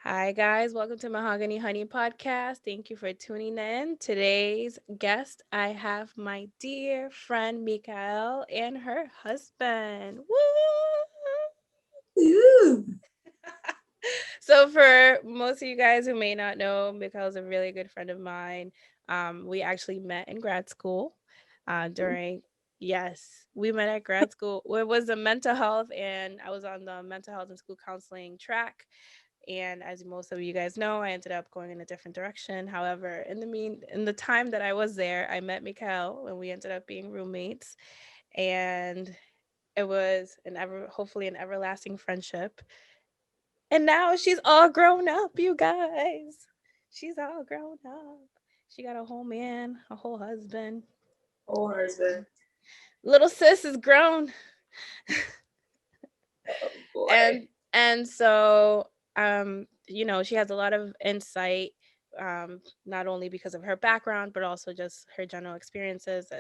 Hi, guys. Welcome to Mahogany Honey Podcast. Thank you for tuning in. Today's guest, I have my dear friend Michaelle and her husband. Woo! Ooh. So, for most of you guys who may not know, Michaelle's a really good friend of mine. We actually met in grad school during, yes, we met at grad school. It was a mental health, and I was on the mental health and school counseling track. And as most of you guys know, I ended up going in a different direction. However, in the time that I was there, I met Mikhail and we ended up being roommates. And it was hopefully an everlasting friendship. And now she's all grown up, you guys. She's all grown up. She got a whole man, a whole husband. Oh, husband. Little sis is grown. Oh boy. and and so she has a lot of insight, not only because of her background but also just her general experiences,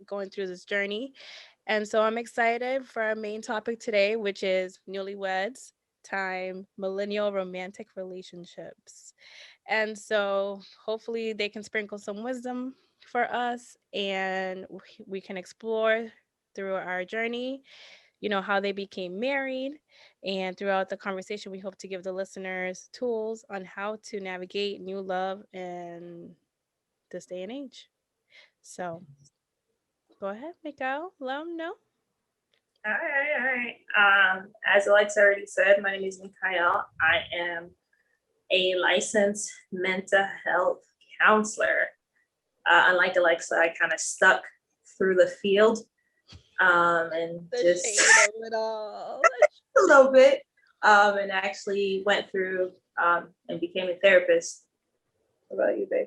going through this journey. And so I'm excited for our main topic today, which is newlyweds time millennial romantic relationships. And so hopefully they can sprinkle some wisdom for us, and we can explore through our journey, how they became married. And throughout the conversation, we hope to give the listeners tools on how to navigate new love in this day and age. So go ahead, Miguel. Let them know. All right. As Alexa already said, my name is Michaelle. I am a licensed mental health counselor. Unlike Alexa, I kind of stuck through the field and The just shade of it all. a little bit and actually went through and became a therapist. What about you, babe?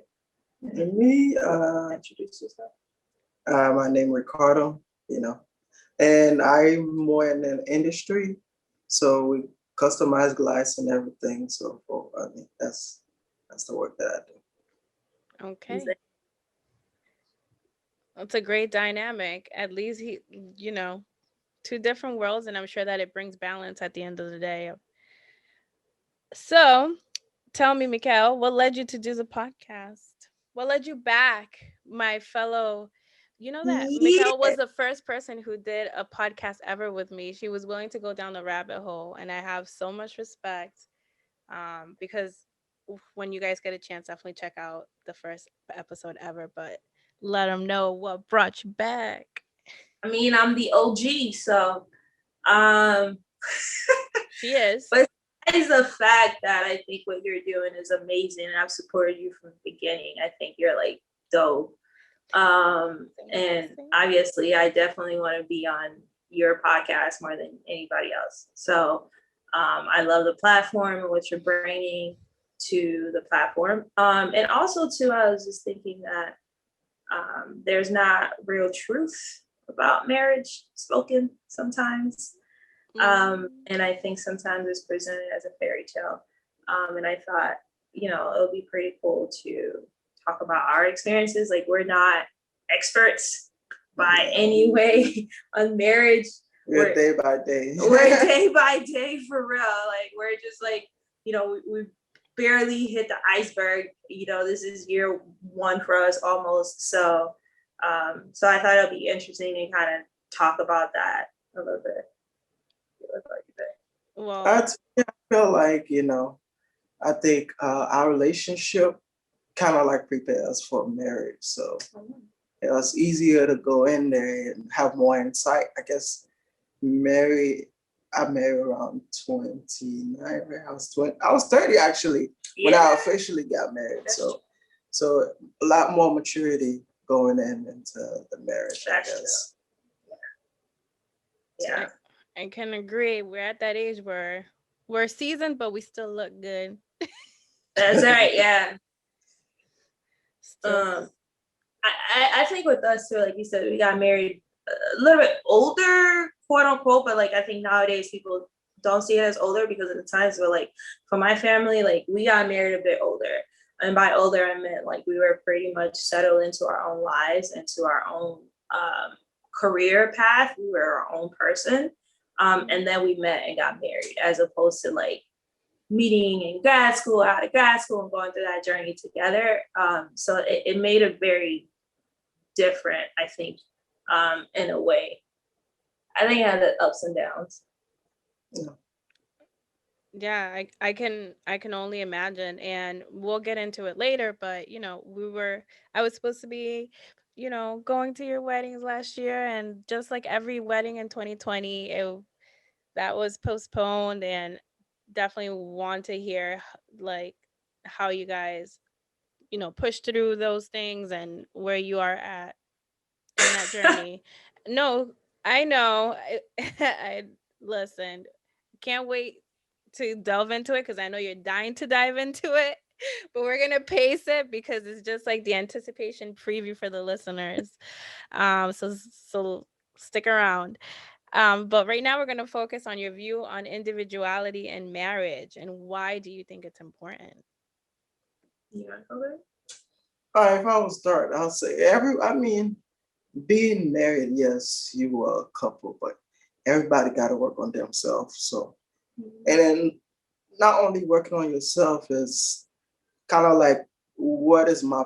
And me, Introduce yourself. my name Ricardo, and I'm more in the industry, so we customize glass and everything. So that's the work that I do. Okay. It's a great dynamic. At least two different worlds, and I'm sure that it brings balance at the end of the day. So tell me, Mikhail, what led you to do the podcast? What led you back, my fellow? You know that Mikhail Yeah. was the first person who did a podcast ever with me. She was willing to go down the rabbit hole, and I have so much respect, because when you guys get a chance, definitely check out the first episode ever. But let them know what brought you back. I mean, I'm the OG, so um She is. but besides the fact that I think what you're doing is amazing and I've supported you from the beginning. I think you're like dope. And obviously I definitely want to be on your podcast more than anybody else. So I love the platform and what you're bringing to the platform. And also too, I was just thinking that there's not real truth about marriage spoken sometimes. And I think sometimes it's presented as a fairy tale. And I thought, it would be pretty cool to talk about our experiences. Like, we're not experts by any way on marriage. We're day by day. We're day by day for real. Like, we're just like, we barely hit the iceberg. This is year one for us almost. So, so I thought it'd be interesting to kind of talk about that a little bit. Well, I feel like I think our relationship kind of like prepares us for marriage, so it's easier to go in there and have more insight. I guess married. I married around 29. Right? I was 30 actually when I officially got married. So a lot more maturity going into the marriage, I guess. Yeah. I can agree. We're at that age where we're seasoned, but we still look good. That's right. Yeah. Still. I think with us too, like you said, we got married a little bit older, quote unquote, but like I think nowadays people don't see it as older because of the times. But like for my family, like we got married a bit older. And by older I meant like we were pretty much settled into our own lives, into our own career path. We were our own person. And then we met and got married, as opposed to like meeting in grad school, out of grad school, and going through that journey together. So it made it very different, I think, in a way. I think it had the ups and downs. Yeah, I can only imagine, and we'll get into it later, but I was supposed to be, going to your weddings last year, and just like every wedding in 2020, that was postponed, and definitely want to hear like how you guys, push through those things and where you are at in that journey. No, I know. I listen. Can't wait to delve into it because I know you're dying to dive into it. But we're gonna pace it because it's just like the anticipation preview for the listeners. So stick around. But right now we're gonna focus on your view on individuality and marriage and why do you think it's important? Yeah. Okay. All right, if I was start, I'll say being married, yes, you are a couple, but everybody got to work on themselves. So, and then not only working on yourself is kind of like what is my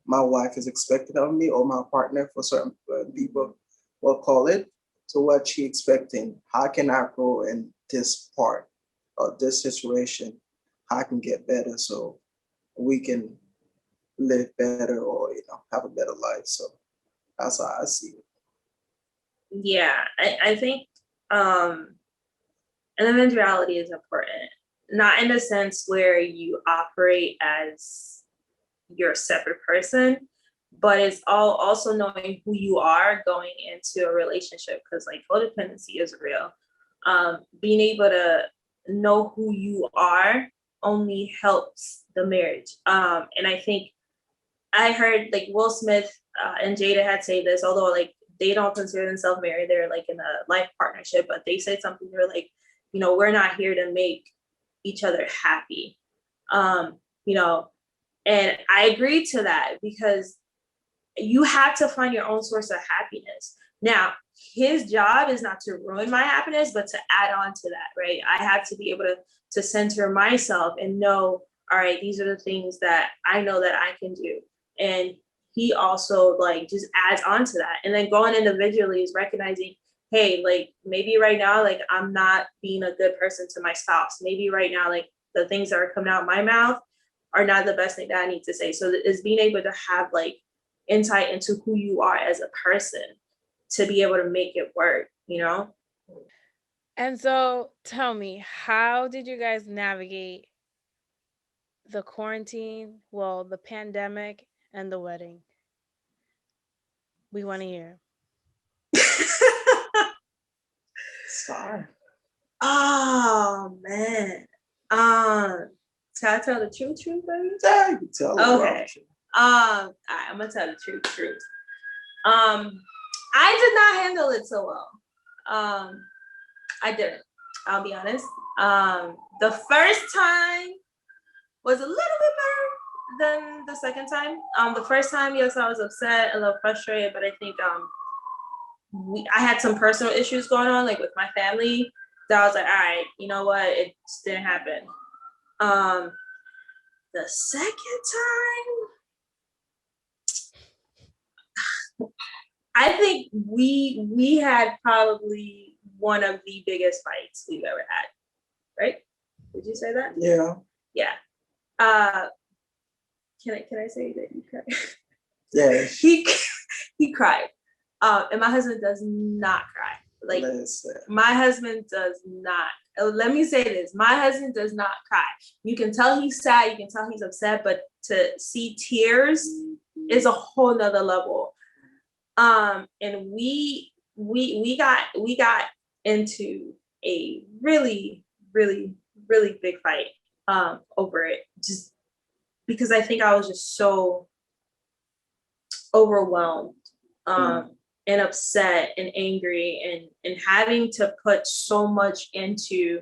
wife is expecting of me or my partner for certain people will call it. So what she expecting? How can I grow in this part of this situation? How I can get better so we can live better or have a better life. So that's how I see it. Yeah, I think individuality is important, not in the sense where you operate as your separate person, but it's all also knowing who you are going into a relationship, because like codependency is real. Being able to know who you are only helps the marriage. And I think I heard like Will Smith and Jada had say this, although like they don't consider themselves married, they're like in a life partnership, but they said something, they're like, we're not here to make each other happy. You know, and I agree to that because you have to find your own source of happiness. Now, his job is not to ruin my happiness, but to add on to that, right? I have to be able to center myself and know, all right, these are the things that I know that I can do. And he also like just adds on to that. And then going individually is recognizing, hey, like maybe right now, like I'm not being a good person to my spouse. Maybe right now, like the things that are coming out of my mouth are not the best thing that I need to say. So it's being able to have like insight into who you are as a person to be able to make it work, And so tell me, how did you guys navigate the quarantine, well, the pandemic and the wedding? We want to hear. Sorry. Oh man. Can I tell the truth, baby? Yeah, you can tell. Okay. I'm gonna tell the truth. I did not handle it so well. I didn't. I'll be honest. The first time was a little bit better than the second time. The first time, yes, I was upset, a little frustrated, but I think I had some personal issues going on, like with my family. That I was like, all right, you know what? It just didn't happen. The second time, I think we had probably one of the biggest fights we've ever had. Right? Would you say that? Yeah. Yeah. Can I say that you cried? Yeah. He cried. And my husband does not cry. Like my husband does not. Let me say this: my husband does not cry. You can tell he's sad. You can tell he's upset. But to see tears is a whole nother level. And we got into a really, really, really big fight over it, just because I think I was just so overwhelmed and upset and angry and having to put so much into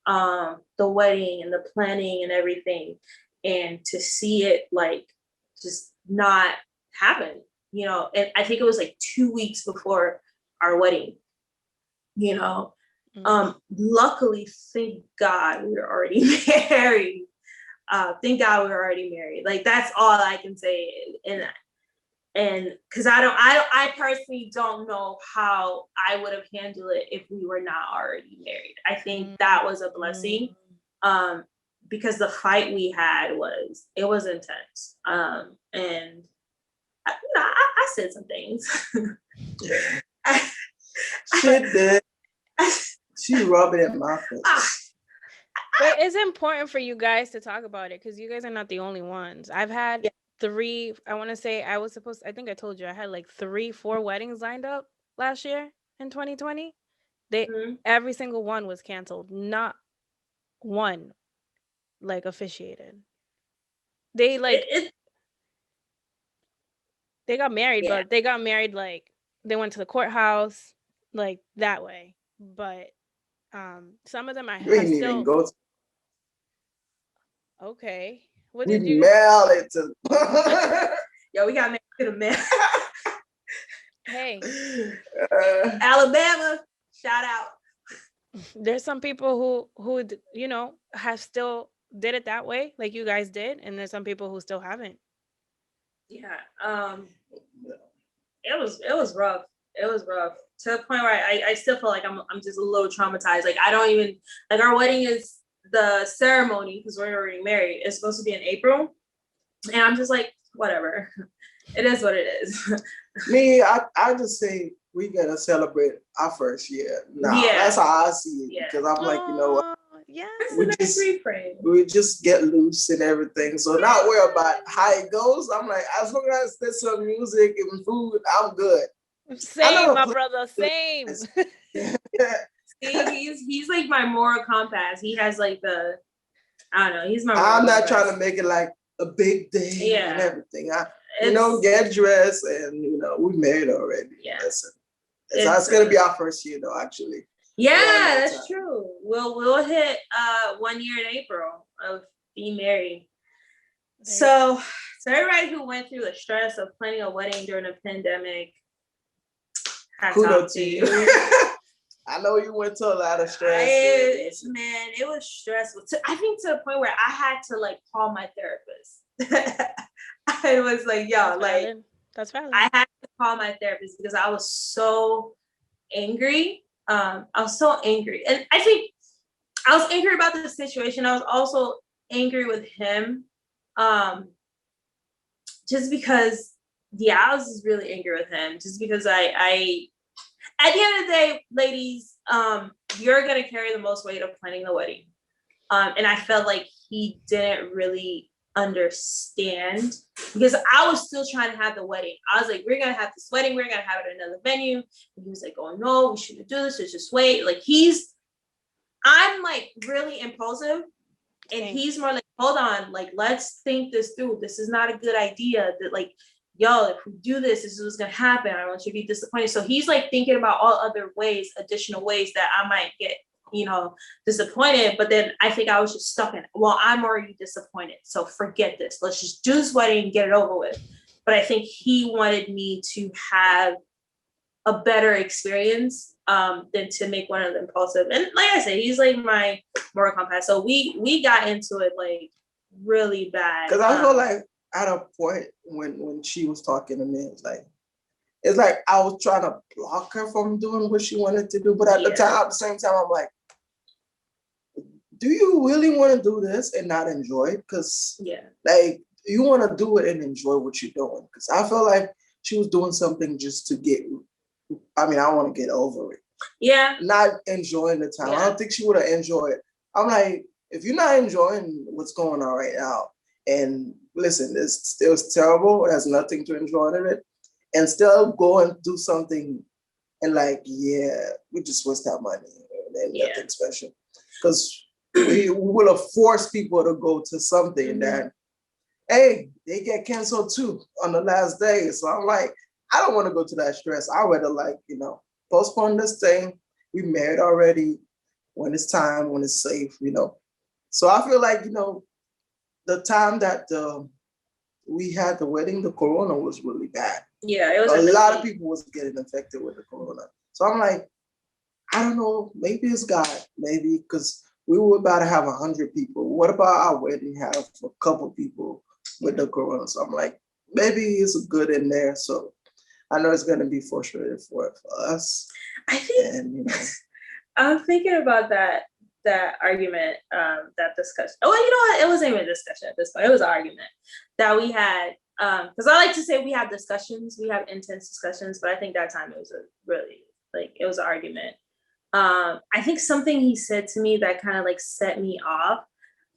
the wedding and the planning and everything, and to see it like just not happen, and I think it was like 2 weeks before our wedding, Luckily, thank God we were already married. Thank God we were already married. Like, that's all I can say. And because I personally don't know how I would have handled it if we were not already married. I think that was a blessing. Because the fight we had was intense. And I said some things. Yeah. She did. She rubbed it in my face. But it's important for you guys to talk about it because you guys are not the only ones. I've had 3, I want to say I think I told you I had like 3-4 weddings lined up last year in 2020. Every single one was canceled. Not one like officiated. They like they got married, but they got married like they went to the courthouse like that way. But some of them I You ain't even go to. Okay. What we did you mail it to? Yo, we got married to the mail. Hey, Alabama, shout out. There's some people who you know have still did it that way, like you guys did, and there's some people who still haven't. Yeah. It was rough. It was rough to the point where I still feel like I'm just a little traumatized. Like, I don't even, like, our wedding is the ceremony, because we're already married, it's supposed to be in April, and I'm just like, whatever. It is what it is. Me, I just say we gotta celebrate our first year. That's how I see it. Because I'm like, you know what? Yeah, we just get loose and everything. So not worry about how it goes. I'm like, as long as there's some music and food, I'm good. Same, my brother. Same. See, he's like my moral compass. He has like the, I don't know. He's my. I'm not trying to make it like a big day and everything. Get dressed and we married already. Yeah. Listen, it's gonna be our first year though, actually. Yeah, that's true. We'll hit 1 year in April of being married. So everybody who went through the stress of planning a wedding during a pandemic, kudos to you. I know you went to a lot of stress. It was stressful. I think to the point where I had to like call my therapist. I was like, yo, that's valid. I had to call my therapist because I was so angry. I was so angry. And I think I was angry about the situation. I was also angry with him. Just because, I was just really angry with him. Just because I at the end of the day, ladies, you're gonna carry the most weight of planning the wedding. And I felt like he didn't really understand because I was still trying to have the wedding. I was like, we're gonna have this wedding, we're gonna have it at another venue. And he was like, oh no, we shouldn't do this, let's just wait. Like I'm like really impulsive. And he's more like, hold on, like, let's think this through. This is not a good idea. That like, yo, if we do this, this is what's gonna happen. I don't want you to be disappointed. So he's like thinking about all other ways, additional ways that I might get, disappointed. But then I think I was just stuck in, well, I'm already disappointed. So forget this. Let's just do this wedding and get it over with. But I think he wanted me to have a better experience than to make one of them impulsive. And like I said, he's like my moral compass. So we got into it like really bad. Because I feel like at a point when she was talking to me, it's like I was trying to block her from doing what she wanted to do. But at the same time, I'm like, do you really want to do this and not enjoy it? Because you want to do it and enjoy what you're doing. Because I feel like she was doing something just to I want to get over it. Yeah. Not enjoying the time. I don't think she would have enjoyed it. I'm like, if you're not enjoying what's going on right now, and listen, it's still terrible, there's nothing to enjoy in it, and still go and do something and we just waste our money and nothing special. Because we will have forced people to go to something that, hey, they get canceled too on the last day. So I'm like, I don't want to go to that stress. I rather postpone this thing. We married already. When it's time, when it's safe, So I feel like, the time that we had the wedding, the corona was really bad. Yeah, it was a lot of people was getting infected with the corona. So I'm like, I don't know, maybe it's God, maybe because we were about to have 100 people. What about our wedding have a couple people with the corona? So I'm like, maybe it's good in there. So I know it's gonna be frustrating for us. I think, and you know, I'm thinking about that argument, that discussion. Oh, you know what? It wasn't even a discussion at this point. It was an argument that we had. Because I like to say we have discussions, we have intense discussions, but I think that time it was a really, like, it was an argument. I think something he said to me that kind of like set me off.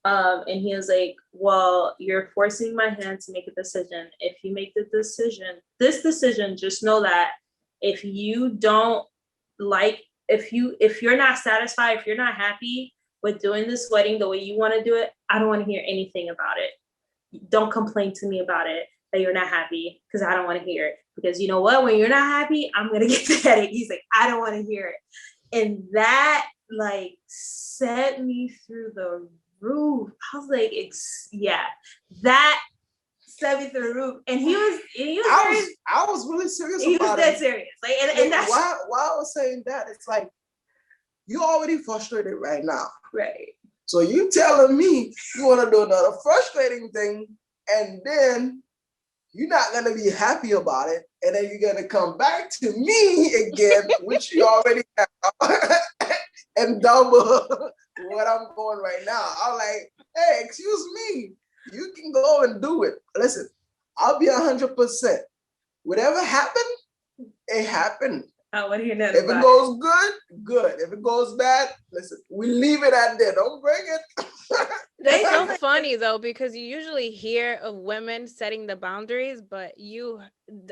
And he was like, well, you're forcing my hand to make a decision. If you make this decision, just know that if you don't like, if you're not satisfied, if you're not happy with doing this wedding the way you want to do it, I don't want to hear anything about it. Don't complain to me about it, that you're not happy, because I don't want to hear it. Because you know what? When you're not happy, I'm going to get the headache. He's like, I don't want to hear it. And that like set me through the roof. I was like, yeah, that set me through the roof. And he was I was really serious he about was dead it. serious. Like, and that's why I was saying that, it's like, you're already frustrated right now. right. So you telling me you want to do another frustrating thing, and then you're not going to be happy about it, and then you're going to come back to me again, which you already have, and double what I'm going right now. I'm like, hey, excuse me, you can go and do it. Listen, I'll be 100%. Whatever happened, it happened. I want to hear that. If it goes good, good. If it goes bad, listen, we leave it at that. Don't bring it. That's so funny though, because you usually hear of women setting the boundaries, but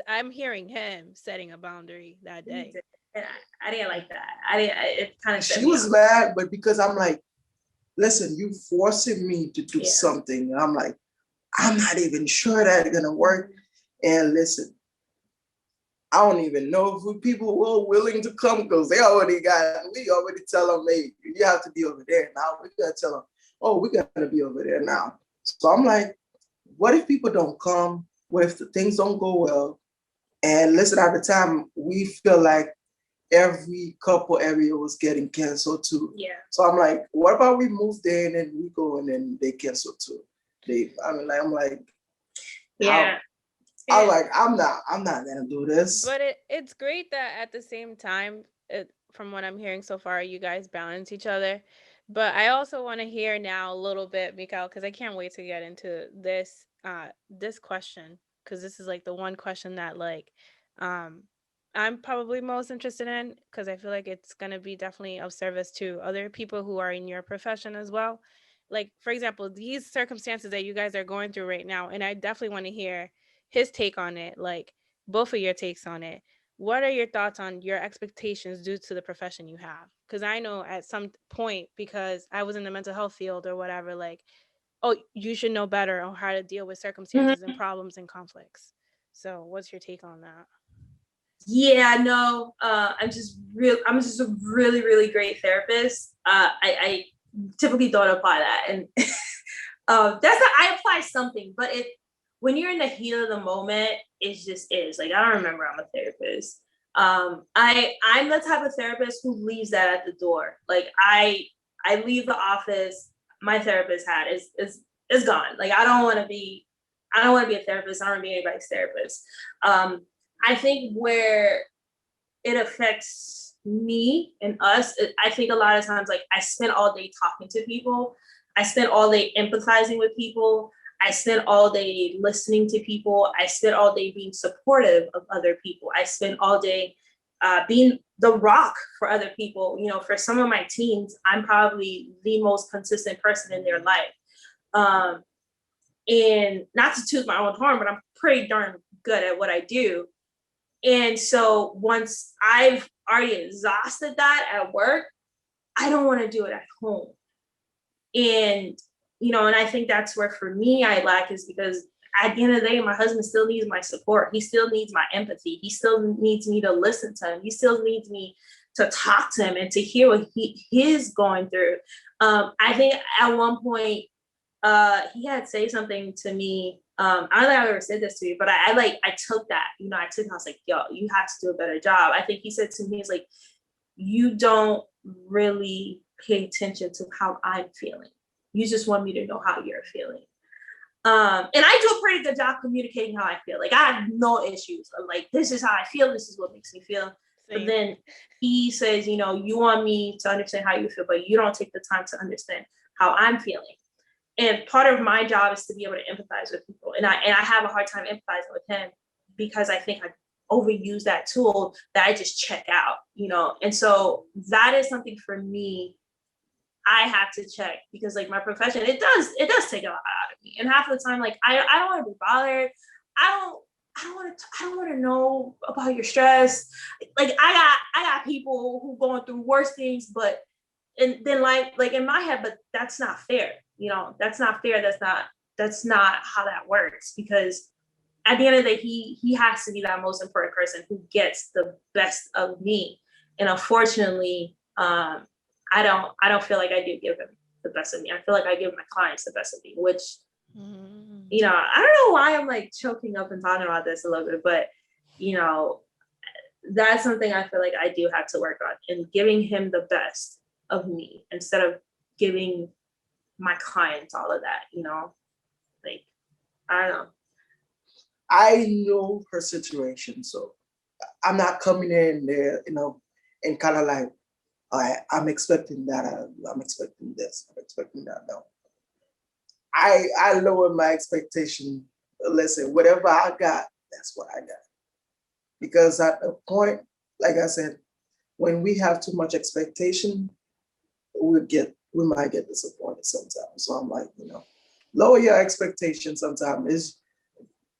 I'm hearing him setting a boundary that day. And I didn't like that. It kind of. She was mad, but because I'm like, listen, you forcing me to do something. And I'm like, I'm not even sure that's gonna work. And listen, I don't even know if people were willing to come, because we already tell them, hey, you have to be over there now. We gotta tell them, oh, we gotta be over there now. So I'm like, what if people don't come? What if the things don't go well? And listen, at the time, we feel like every couple area was getting canceled too. Yeah. So I'm like, what about we move there and then we go and then they cancel too? I'm like, yeah. I'm like, I'm not gonna do this. But it's great that at the same time, from what I'm hearing so far, you guys balance each other. But I also want to hear now a little bit, Michaelle, because I can't wait to get into this this question, because this is like the one question that like I'm probably most interested in, because I feel like it's gonna be definitely of service to other people who are in your profession as well. Like, for example, these circumstances that you guys are going through right now, and I definitely want to hear his take on it, like both of your takes on it. What are your thoughts on your expectations due to the profession you have? Because I know at some point, because I was in the mental health field or whatever, like, oh, you should know better on how to deal with circumstances and problems and conflicts. So what's your take on that? Yeah, no, I'm just a really, really great therapist. I typically don't apply that. And I apply something, but when you're in the heat of the moment, it just is. Like, I don't remember I'm a therapist. I'm the type of therapist who leaves that at the door. Like, I leave the office, my therapist hat is gone. Like, I don't want to be a therapist. I don't want to be anybody's therapist. I think where it affects me and us, I think a lot of times, like, I spend all day talking to people. I spend all day empathizing with people. I spend all day listening to people. I spend all day being supportive of other people. I spend all day being the rock for other people. You know, for some of my teams, I'm probably the most consistent person in their life. And not to toot my own horn, but I'm pretty darn good at what I do. And so once I've already exhausted that at work, I don't want to do it at home. And, you know, and I think that's where for me I lack, is because at the end of the day, my husband still needs my support. He still needs my empathy. He still needs me to listen to him. He still needs me to talk to him and to hear what he's going through. I think at one point he had say something to me. I don't think I've ever said this to you, but I took that, I was like, yo, you have to do a better job. I think he said to me, he's like, you don't really pay attention to how I'm feeling. You just want me to know how you're feeling. And I do a pretty good job communicating how I feel. Like, I have no issues. I'm like, this is how I feel. This is what makes me feel. But then he says, you know, you want me to understand how you feel, but you don't take the time to understand how I'm feeling. And part of my job is to be able to empathize with people. And I have a hard time empathizing with him because I think I overuse that tool that I just check out, you know? And so that is something for me I have to check, because like my profession, it does take a lot out of me. And half of the time, like I don't want to be bothered. I don't want to know about your stress. Like I got people who going through worse things, but and then like in my head, but that's not fair. You know, that's not fair. That's not how that works, because at the end of the day, he has to be that most important person who gets the best of me. And unfortunately, I don't feel like I do give him the best of me. I feel like I give my clients the best of me, which, you know, I don't know why I'm like choking up and talking about this a little bit, but you know, that's something I feel like I do have to work on, and giving him the best of me instead of giving my clients all of that, you know, like, I don't know. I know her situation, so I'm not coming in there, you know, and kind of like, I'm expecting that. I'm expecting this. I'm expecting that. No, I lower my expectation. Listen, whatever I got, that's what I got. Because at a point, like I said, when we have too much expectation, we might get disappointed sometimes. So I'm like, you know, lower your expectation sometimes.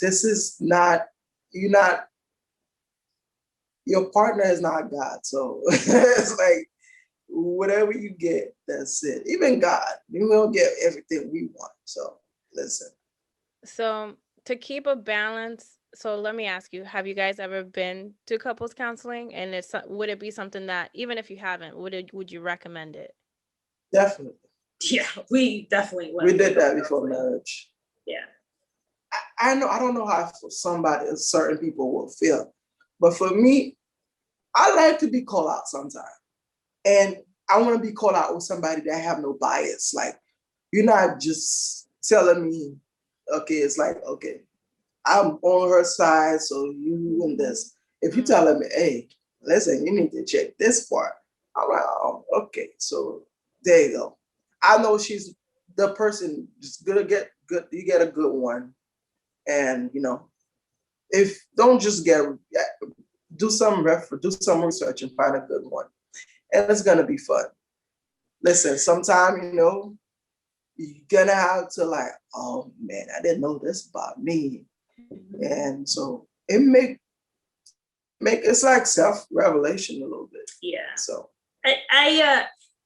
This is not, your partner is not God. So it's like, whatever you get, that's it. Even God, we will get everything we want. So listen. So to keep a balance, so let me ask you, have you guys ever been to couples counseling? And would it be something that, even if you haven't, would you recommend it? Definitely. Yeah, we definitely went. We did that before marriage. Yeah. I know, I don't know how certain people will feel, but for me, I like to be called out sometimes. And I want to be called out with somebody that have no bias. Like, you're not just telling me, okay, it's like, okay, I'm on her side, so you and this. If you're telling me, hey, listen, you need to check this part, I'm like, oh, okay, so there you go. I know she's the person just gonna get good. You get a good one, and you know, if don't just do some research and find a good one, and it's gonna be fun. Listen, sometime, you know, you're gonna have to like, oh man, I didn't know this about me. And so it make it's like self-revelation a little bit. Yeah. So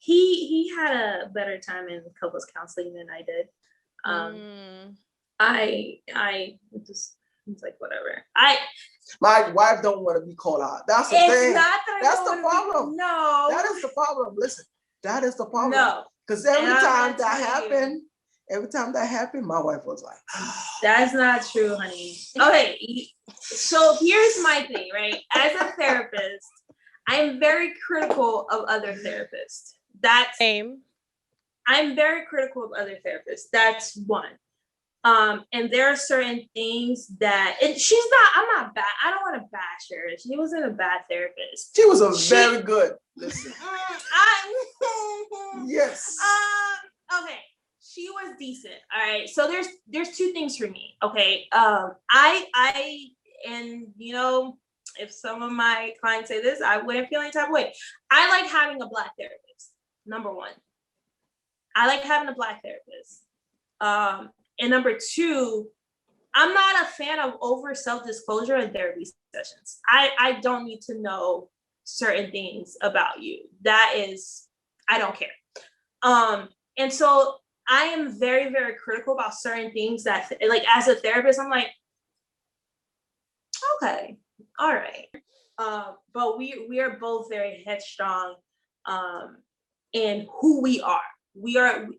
he had a better time in couples counseling than I did. I just, it's like whatever. My wife don't want to be called out. That's the thing. Not that That's the problem. No. That is the problem. Listen, that is the problem. No. Because every time that happened, my wife was like, oh. That's not true, honey. Okay, so here's my thing, right? As a therapist, I'm very critical of other therapists. That's same. I'm very critical of other therapists. That's one. And there are certain things that, and I'm not bad. I don't want to bash her. She wasn't a bad therapist. She was very good. Listen. Yes. Okay. She was decent. All right. So there's two things for me. Okay. And you know, if some of my clients say this, I wouldn't feel any type of way. I like having a Black therapist. Number one. I like having a Black therapist. And number two, I'm not a fan of over self-disclosure in therapy sessions. I don't need to know certain things about you. I don't care. And so I am very, very critical about certain things that, like, as a therapist, I'm like, okay, all right. But we are both very headstrong in who we are.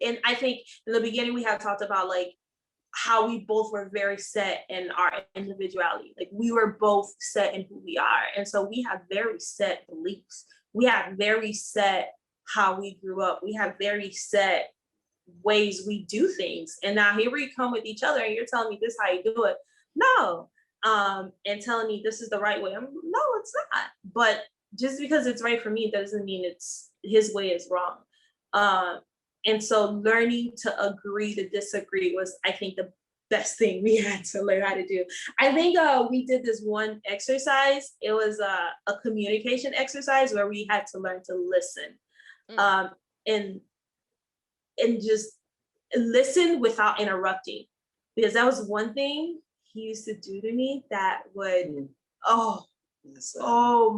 And I think in the beginning we have talked about like how we both were very set in our individuality. Like we were both set in who we are. And so we have very set beliefs. we have very set how we grew up. We have very set ways we do things. And now here we come with each other and you're telling me this how you do it. No. And telling me this is the right way. No, it's not. But just because it's right for me doesn't mean it's his way is wrong. And so learning to agree to disagree was, I think, the best thing we had to learn how to do. I think we did this one exercise. It was a communication exercise where we had to learn to listen, and just listen without interrupting, because that was one thing he used to do to me that would, oh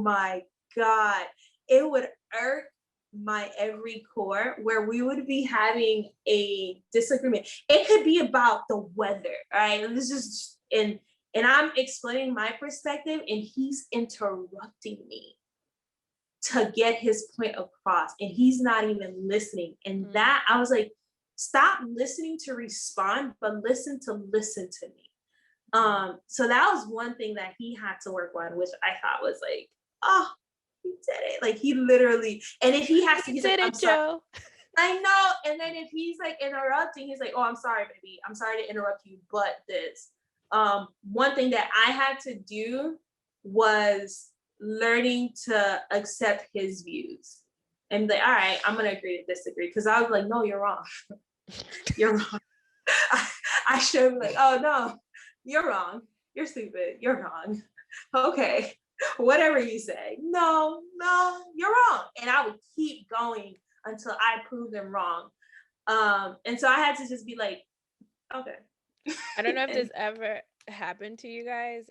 my God, it would irk my every core, where we would be having a disagreement. It could be about the weather, right? And this is and I'm explaining my perspective and he's interrupting me to get his point across, and he's not even listening. And that, I was like, stop listening to respond, but listen to me. So that was one thing that he had to work on, which I thought was like, oh, he did it. Like, he literally, and if he has to, he's like, I'm sorry. I know. And then if he's like interrupting, he's like, oh, I'm sorry, baby. I'm sorry to interrupt you, but this. One thing that I had to do was learning to accept his views and be like, all right, I'm gonna agree to disagree, because I was like, no, you're wrong. You're wrong. I should be like, oh no, you're wrong, you're stupid, you're wrong. Okay, whatever you say. No, you're wrong. And I would keep going until I proved them wrong. And so I had to just be like, okay. I don't know if this ever happened to you guys.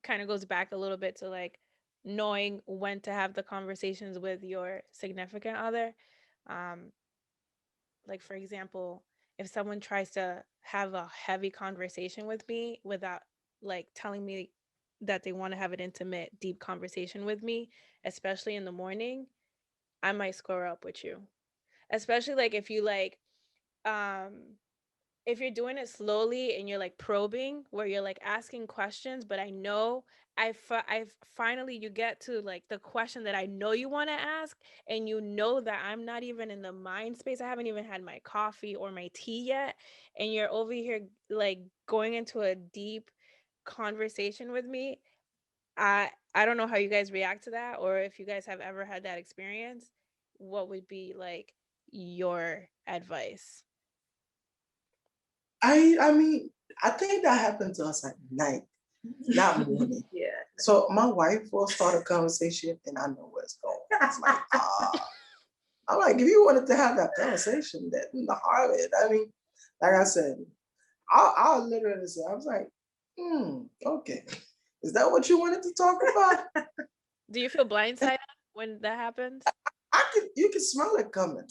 Kind of goes back a little bit to like knowing when to have the conversations with your significant other. Like, for example, if someone tries to have a heavy conversation with me without like telling me that they want to have an intimate, deep conversation with me, especially in the morning, I might square up with you. Especially like if you like, if you're doing it slowly and you're like probing, where you're like asking questions, but I know I finally, you get to like the question that I know you want to ask, and you know that I'm not even in the mind space. I haven't even had my coffee or my tea yet, and you're over here like going into a deep conversation with me. I don't know how you guys react to that, or if you guys have ever had that experience. What would be like your advice? I mean, I think that happened to us at night, not morning. Yeah. So my wife will start a conversation and I know where it's going. It's like, I'm like, if you wanted to have that conversation, that in the heart of it, I mean, like I said, I'll literally say, I was like, okay. Is that what you wanted to talk about? Do you feel blindsided when that happens? You can smell it coming.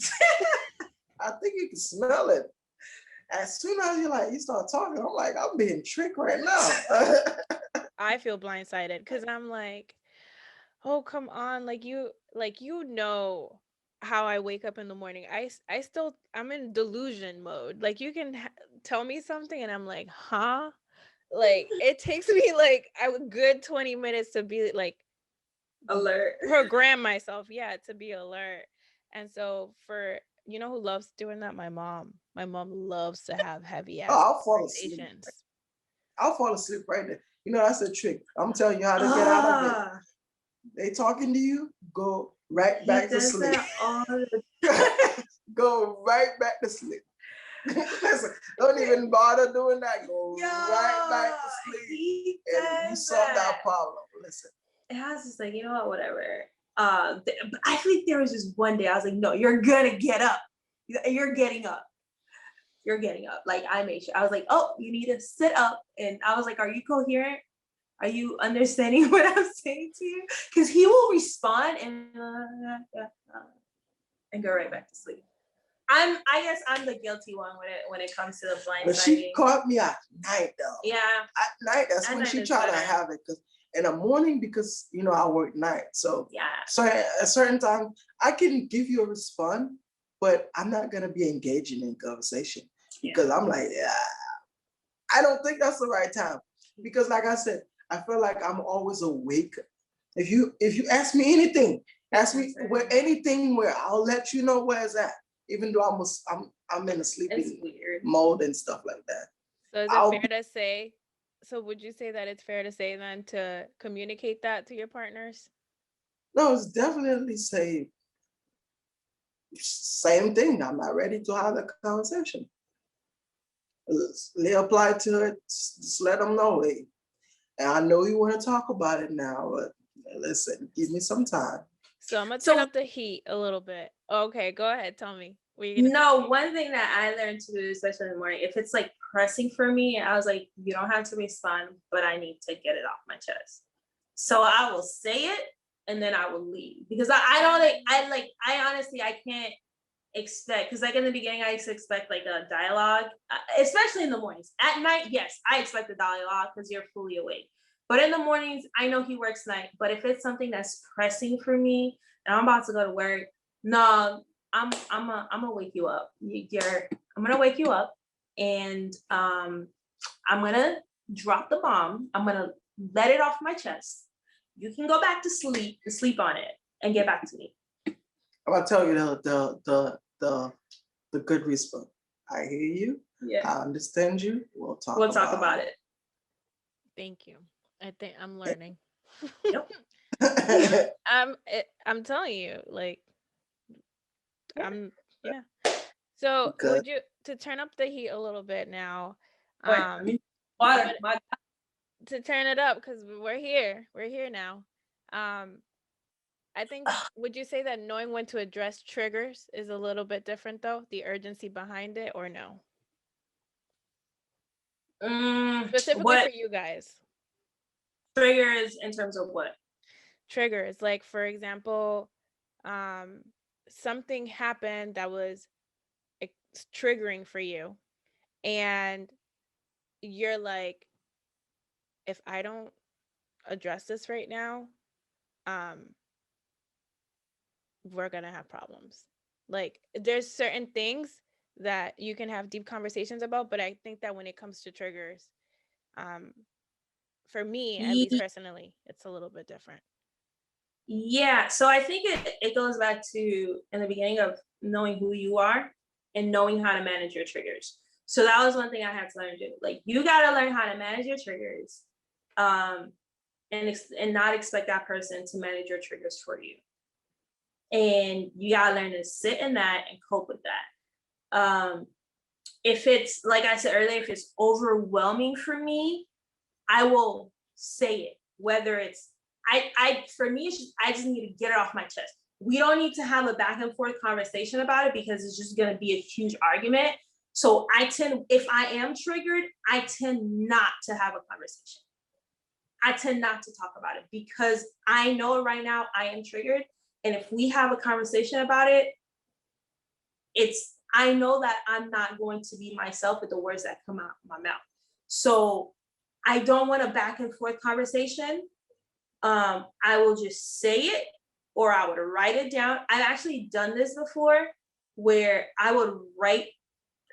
I think you can smell it. As soon as you start talking, I'm like, I'm being tricked right now. I feel blindsided because I'm like, oh, come on. Like you know how I wake up in the morning. I'm in delusion mode. Like you can tell me something and I'm like, huh? Like it takes me like a good 20 minutes to be like alert, program myself, to be alert. And so for, you know who loves doing that? My mom loves to have heavy ass conversations. I'll fall asleep right there. You know, that's a trick. I'm telling you how to get out of it. They talking to you, go right back to sleep. Go right back to sleep. Listen, don't even bother doing that. Go right back to sleep. And you solve that problem. Listen. And I was just like, you know what, whatever. But I think there was just one day I was like, no, you're gonna get up. You're getting up. You're getting up. Like I made sure. I was like, oh, you need to sit up. And I was like, are you coherent? Are you understanding what I'm saying to you? Because he will respond and go right back to sleep. I guess I'm the guilty one when it comes to the blindsiding. But she caught me at night though. Yeah. At night, that's when she tried to have it. Because in the morning, because I work night. So so at a certain time, I can give you a response, but I'm not gonna be engaging in conversation. Because I'm like, I don't think that's the right time. Because like I said, I feel like I'm always awake If you ask me anything, ask me where anything where I'll let you know where it's at, even though I'm in a sleeping mode and stuff like that. So is it fair to say? So would you say that it's fair to say then to communicate that to your partners? No, it's definitely say same thing. I'm not ready to have that conversation. They apply to it. Just let them know. Hey, and I know you want to talk about it now, but listen, give me some time. So I'm gonna turn up the heat a little bit. Okay, go ahead. Tell me. No, one thing that I learned to do, especially in the morning, if it's like pressing for me, I was like, you don't have to respond, but I need to get it off my chest. So I will say it and then I will leave because I honestly, I can't expect, because like in the beginning, I used to expect like a dialogue, especially in the mornings. At night, yes, I expect a dialogue because you're fully awake. But in the mornings, I know he works night. But if it's something that's pressing for me and I'm about to go to work, no, I'm gonna wake you up. I'm gonna wake you up, and I'm gonna drop the bomb. I'm gonna let it off my chest. You can go back to sleep on it, and get back to me. I'm gonna tell you the good response. I hear you. Yeah. I understand you. We'll talk about it. Thank you. I think I'm learning. Yep. I'm telling you, like, yeah. So would you, to turn up the heat a little bit now? Water. To turn it up, because we're here now. I think, would you say that knowing when to address triggers is a little bit different though? The urgency behind it, or no? Specifically for you guys. Triggers in terms of what? Triggers, like for example, something happened that was triggering for you, and you're like, if I don't address this right now, we're gonna have problems. Like there's certain things that you can have deep conversations about, but I think that when it comes to triggers, for me at least personally, it's a little bit different. Yeah, so I think it goes back to in the beginning of knowing who you are and knowing how to manage your triggers. So that was one thing I had to learn to do. Like you gotta learn how to manage your triggers, and not expect that person to manage your triggers for you. And you gotta learn to sit in that and cope with that. If it's like I said earlier, if it's overwhelming for me, I will say it. Whether it's for me, it's just, I just need to get it off my chest. We don't need to have a back and forth conversation about it because it's just gonna be a huge argument. So if I am triggered, I tend not to have a conversation. I tend not to talk about it because I know right now I am triggered. And if we have a conversation about it, I know that I'm not going to be myself with the words that come out of my mouth. So I don't want a back and forth conversation. I will just say it, or I would write it down. I've actually done this before where I would write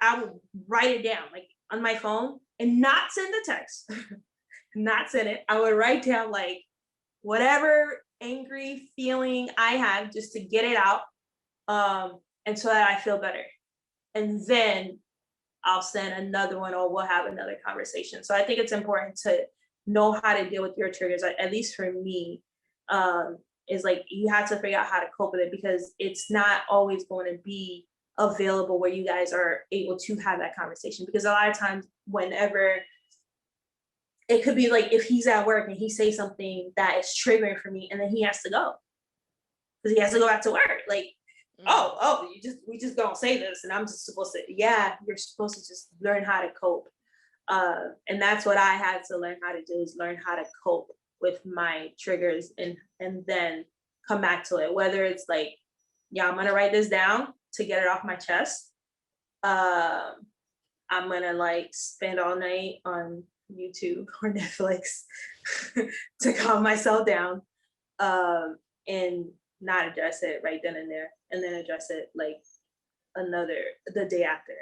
it down like on my phone and not send the text, not send it. I would write down like whatever angry feeling I have just to get it out. And so that I feel better. And then I'll send another one or we'll have another conversation. So I think it's important to know how to deal with your triggers. At least for me, is like you have to figure out how to cope with it because it's not always going to be available where you guys are able to have that conversation. Because a lot of times whenever it could be like if he's at work and he says something that is triggering for me and then he has to go because he has to go back to work. Like, we just don't say this. And I'm just supposed to, you're supposed to just learn how to cope. And that's what I had to learn how to do is learn how to cope with my triggers and then come back to it. Whether it's like, I'm going to write this down to get it off my chest. I'm going to like spend all night on YouTube or Netflix to calm myself down and not address it right then and there, and then address it like the day after.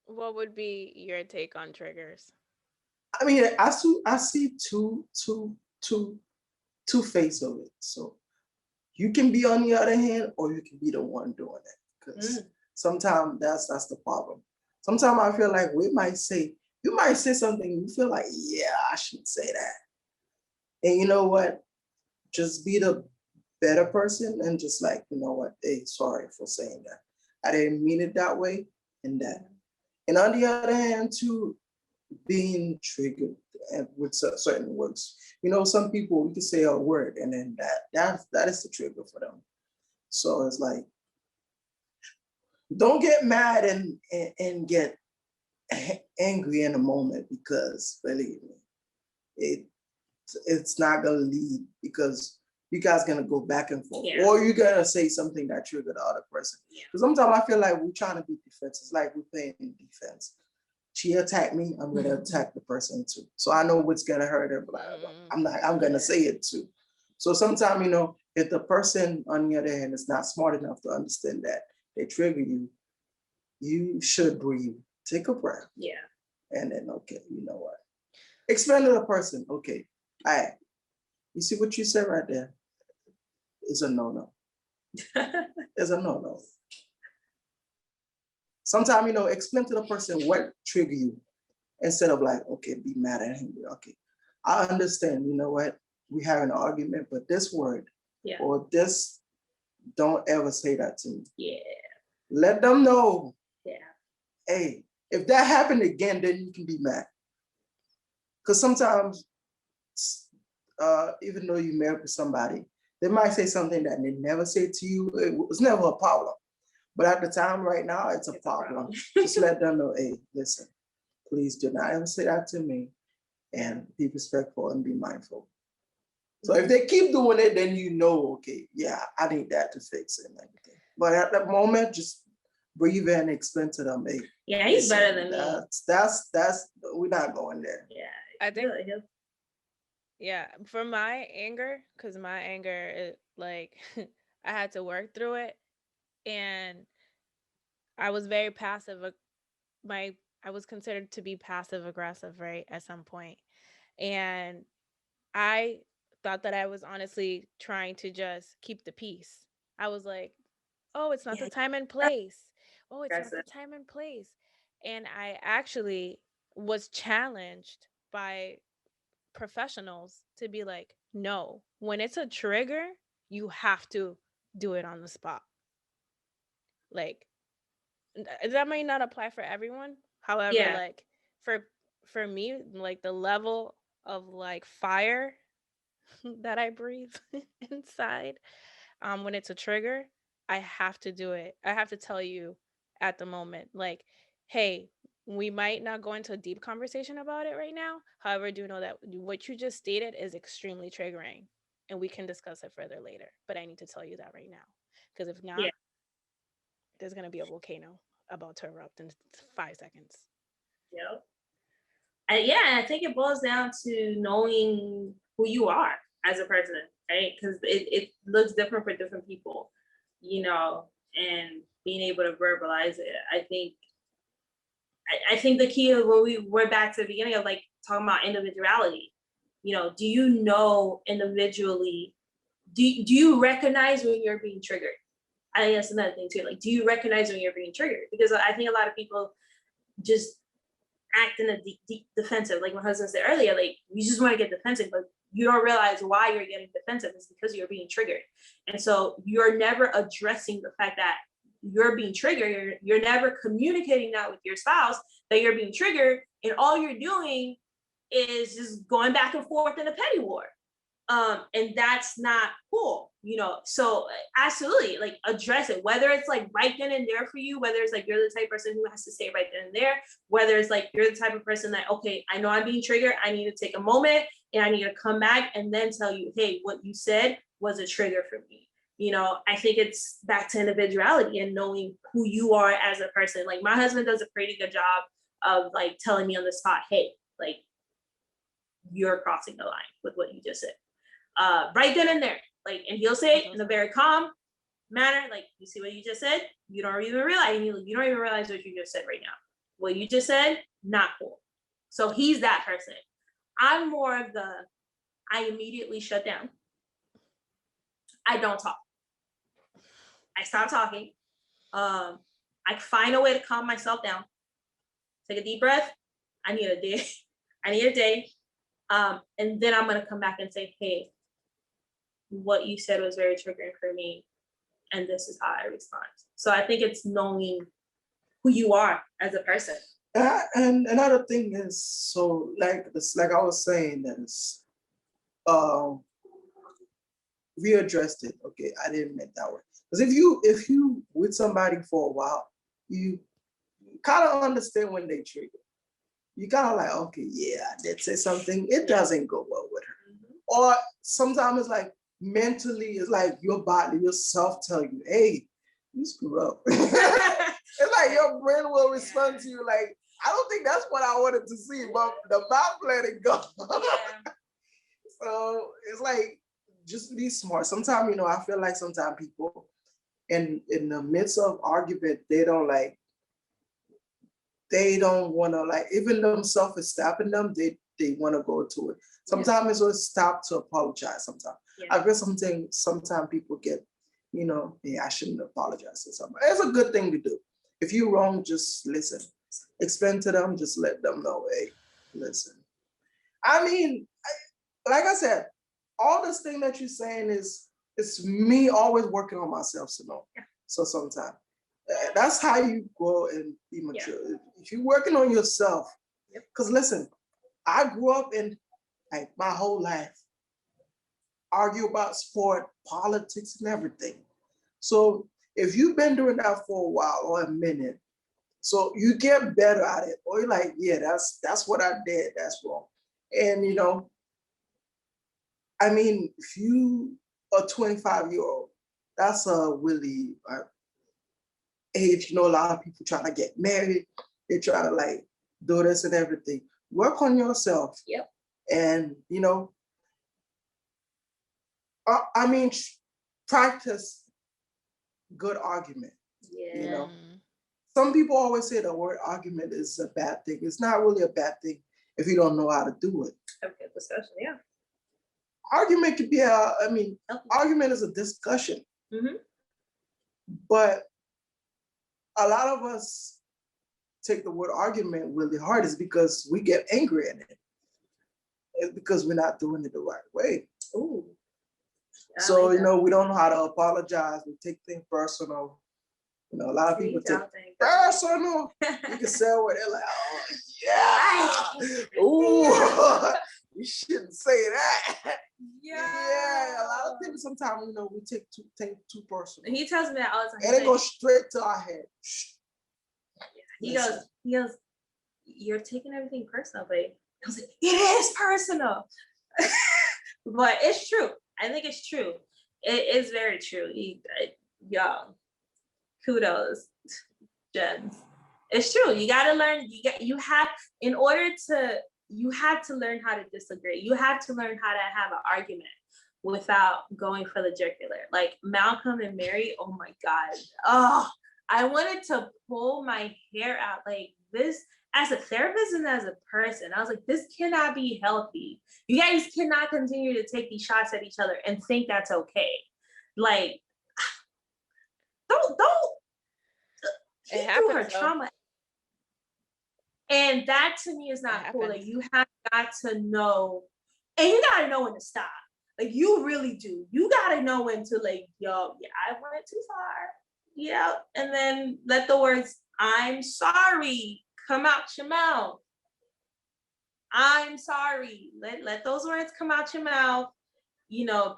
What would be your take on triggers? I mean, I see two two faces of it. So you can be on the other hand, or you can be the one doing it. Because sometimes that's the problem. Sometimes I feel like you might say something, you feel like, yeah, I should say that. And you know what? Just be the better person and just like, you know what? Hey, sorry for saying that. I didn't mean it that way and that. And on the other hand, too, being triggered with certain words. You know, some people, we can say a word and then that is the trigger for them. So it's like, don't get mad and get angry in a moment, because believe me, it's not gonna lead, because you guys gonna go back and forth, or you're gonna say something that triggered the other person. Because sometimes I feel like we're trying to be defensive. It's like we're playing defense. She attacked me, I'm gonna attack the person too. So I know what's gonna hurt her, but I'm gonna say it too. So sometimes, you know, if the person on the other hand is not smart enough to understand that they trigger you, you should breathe, take a breath. Yeah. And then, okay, you know what? Explain to the person, okay, all right, you see what you said right there? It's a no-no. It's a no-no. Sometimes, you know, explain to the person what triggered you instead of like, okay, be mad at him. Okay, I understand, you know what? We have an argument, but this word or this, don't ever say that to me. Yeah. Let them know. Yeah. Hey, if that happened again, then you can be mad. Because sometimes, even though you married with somebody, they might say something that they never say to you. It was never a problem. But at the time right now, it's a problem. Just let them know, hey, listen, please do not ever say that to me, and be respectful and be mindful. So if they keep doing it, then you know, okay, yeah, I need that to fix it and everything. But at that moment, just breathe in and explain to them, hey, yeah, he's better than me. That's we're not going there. Yeah. I think yeah, for my anger, because my anger is like I had to work through it, and I was very passive. I was considered to be passive aggressive, right, at some point. And I thought that I was honestly trying to just keep the peace. I was like, oh, it's not the time and place. Oh, it's not the time and place. And I actually was challenged by professionals to be like, no, when it's a trigger, you have to do it on the spot. Like, that may not apply for everyone. However, like for me, like the level of like fire that I breathe inside, when it's a trigger, I have to do it. I have to tell you at the moment, like, hey, we might not go into a deep conversation about it right now. However, do know that what you just stated is extremely triggering, and we can discuss it further later. But I need to tell you that right now, because if not, there's gonna be a volcano about to erupt in 5 seconds. Yep. I think it boils down to knowing who you are as a person, right? Because it looks different for different people, you know, and being able to verbalize it. I think the key is when we went back to the beginning of like talking about individuality, you know, do you know individually, do you recognize when you're being triggered? I think that's another thing too. Like, do you recognize when you're being triggered? Because I think a lot of people just act in a deep defensive. Like my husband said earlier, like you just want to get defensive, but you don't realize why you're getting defensive. It's because you're being triggered. And so you're never addressing the fact that you're being triggered. You're never communicating that with your spouse, that you're being triggered. And all you're doing is just going back and forth in a petty war. And that's not cool, you know. So absolutely, like address it, whether it's like right then and there for you, whether it's like you're the type of person who has to stay right then and there, whether it's like you're the type of person that, okay, I know I'm being triggered, I need to take a moment and I need to come back and then tell you, hey, what you said was a trigger for me. You know, I think it's back to individuality and knowing who you are as a person. Like my husband does a pretty good job of like telling me on the spot, hey, like you're crossing the line with what you just said. Right then and there, like, and he'll say it in a very calm manner, like, you see what you just said? You don't even realize, you don't even realize what you just said right now. What you just said, not cool. So he's that person. I'm more of the, I immediately shut down. I don't talk. I stop talking. I find a way to calm myself down. Take a deep breath. I need a day. I need a day. And then I'm gonna come back and say, hey, what you said was very triggering for me, and this is how I respond. So I think it's knowing who you are as a person. And another thing is, so like this, like I was saying, is we addressed it. Okay, I didn't mean that way. Because if you with somebody for a while, you kind of understand when they trigger. You kind of like, okay, yeah, I did say something. It doesn't go well with her. Or sometimes it's like mentally, it's like your body, yourself tell you, hey, you screw up. It's like your brain will respond to you like, I don't think that's what I wanted to see, but the mouth let it go. So it's like, just be smart. Sometimes, I feel like sometimes people in the midst of argument, they don't want to even themselves is stopping them, they want to go to it. Sometimes it's always stop to apologize sometimes. I feel sometimes people get, I shouldn't apologize or something. It's a good thing to do. If you're wrong, just listen. Explain to them, just let them know, hey, listen. I mean, like I said, all this thing that you're saying it's me always working on myself, So sometimes that's how you grow and be mature. If you're working on yourself, because listen, I grew up in my whole life argue about sport, politics, and everything. So if you've been doing that for a while or a minute, so you get better at it, or you're like, yeah, that's what I did, that's wrong. And if you are 25-year-old, that's a really age. A lot of people trying to get married. They try to do this and everything. Work on yourself. Yep. And practice good argument. Yeah. Some people always say the word argument is a bad thing. It's not really a bad thing if you don't know how to do it. Have a good discussion, yeah. Argument could be argument is a discussion. Mm-hmm. But a lot of us take the word argument really hard is because we get angry at it. It's because we're not doing it the right way. Ooh. So, we don't know how to apologize. We take things personal. A lot of people take personal. You can say what they're like, oh, yeah. Ooh, you shouldn't say that. Yeah. A lot of things sometimes, we take too personal. And he tells me that all the time. And it goes straight to our head. He goes, you're taking everything personal, but I was like, it is personal. But it's true. I think it's true. It is very true. Y'all, kudos, gems. It's true. You got to learn. You have to learn how to disagree. You have to learn how to have an argument without going for the jugular. Like Malcolm and Mary. Oh my God. Oh, I wanted to pull my hair out like this. As a therapist and as a person, I was like, this cannot be healthy. You guys cannot continue to take these shots at each other and think that's okay. Like, don't it happens, her trauma. And that to me is not cool. Like, you have got to know, and you gotta know when to stop. Like, you really do. You gotta know when to I went too far. Yeah. And then let the words, I'm sorry, come out your mouth. I'm sorry. Let those words come out your mouth,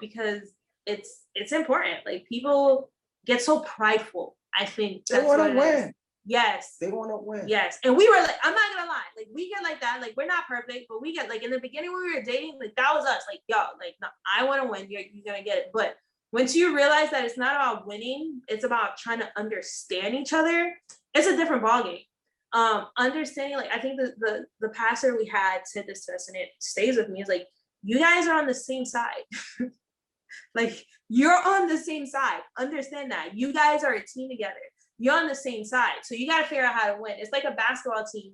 because it's important. Like, people get so prideful. I think they want to win. Yes. They want to win. Yes. And we were like, I'm not gonna lie, like we get like that. Like, we're not perfect, but we get in the beginning when we were dating, that was us. Like, yo, no, I want to win. You're gonna get it. But once you realize that it's not about winning, it's about trying to understand each other, it's a different ballgame. Understanding, I think the pastor we had said this to us, and it stays with me, is you guys are on the same side. You're on the same side. Understand that. You guys are a team together. You're on the same side. So you got to figure out how to win. It's like a basketball team.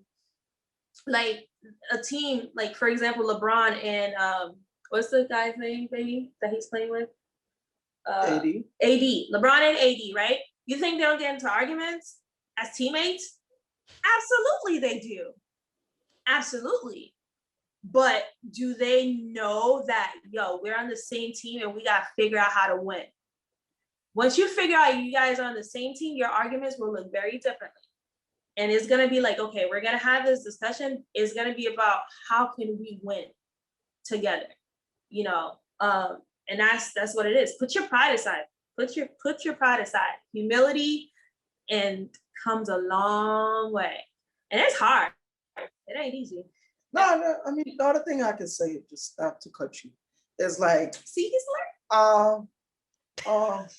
A team, for example, LeBron and what's the guy's name, baby, that he's playing with? AD. LeBron and AD, right? You think they don't get into arguments as teammates? Absolutely, they do. Absolutely. But do they know that, yo, we're on the same team and we got to figure out how to win? Once you figure out you guys are on the same team, your arguments will look very differently. And it's going to be like, okay, we're going to have this discussion. It's going to be about how can we win together, you know? And that's what it is. Put your pride aside. Put your pride aside. Humility and comes a long way. And it's hard. It ain't easy. No, I mean, the other thing I can say, just not to cut you, is like, see, he's learning.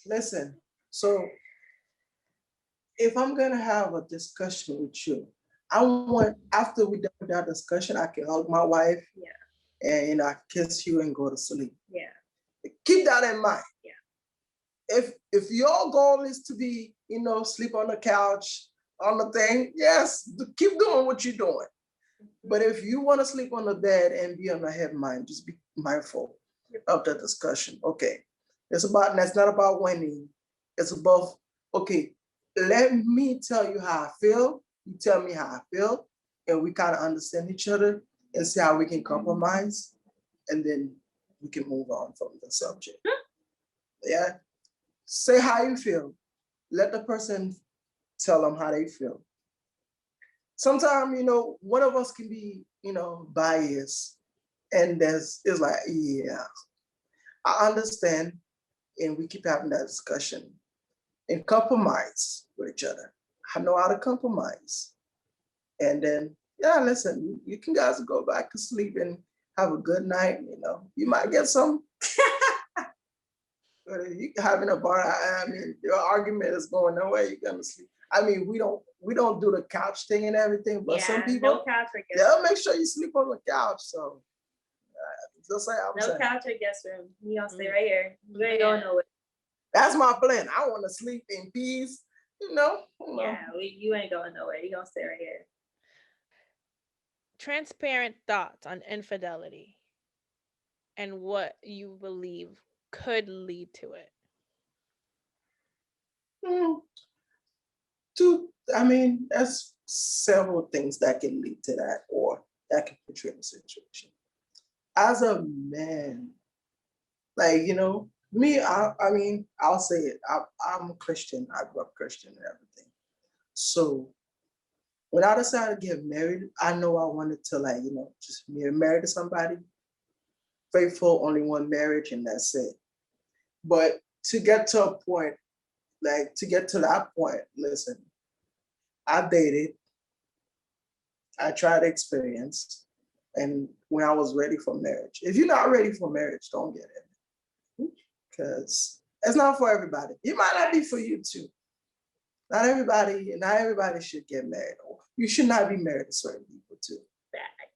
Listen, so if I'm gonna have a discussion with you, I want, after we done with that discussion, I can hug my wife, and you know, I kiss you and go to sleep. Yeah. Keep that in mind. Yeah. If your goal is to be, you know, sleep on the couch, on the thing, yes, keep doing what you're doing. But if you want to sleep on the bed and be on the head mind, just be mindful of the discussion. Okay. That's not about winning. It's about, okay, let me tell you how I feel. You tell me how I feel. And we kind of understand each other and see how we can compromise. And then we can move on from the subject. Yeah. Say how you feel. Let the person tell them how they feel. Sometimes, you know, one of us can be, you know, biased, and it's like, yeah, I understand, and we keep having that discussion and compromise with each other. I know how to compromise, and then, yeah, listen, you can guys go back to sleep and have a good night. You know, you might get some. But if you having a bar, I mean, your argument is going nowhere. You're gonna sleep. I mean, we don't do the couch thing and everything, but some people, no couch or guest they'll make sure you sleep on the couch. So, just say I'm saying. couch or guest room. You gonna stay right here. You ain't going nowhere. That's my plan. I want to sleep in peace. You know. Yeah, you ain't going nowhere. You gonna stay right here. Transparent thoughts on infidelity and what you believe could lead to it. I mean, there's several things that can lead to that, or that can put you in a situation. As a man, like, you know, me, I mean, I'll say it. I'm a Christian. I grew up Christian and everything. So when I decided to get married, I know I wanted to, like, you know, just be married to somebody, faithful, only one marriage, and that's it. But to get to a point, like to get to that point, listen, I dated, I tried experience, and when I was ready for marriage. If you're not ready for marriage, don't get it. Because it's not for everybody. It might not be for you too. Not everybody should get married. You should not be married to certain people too.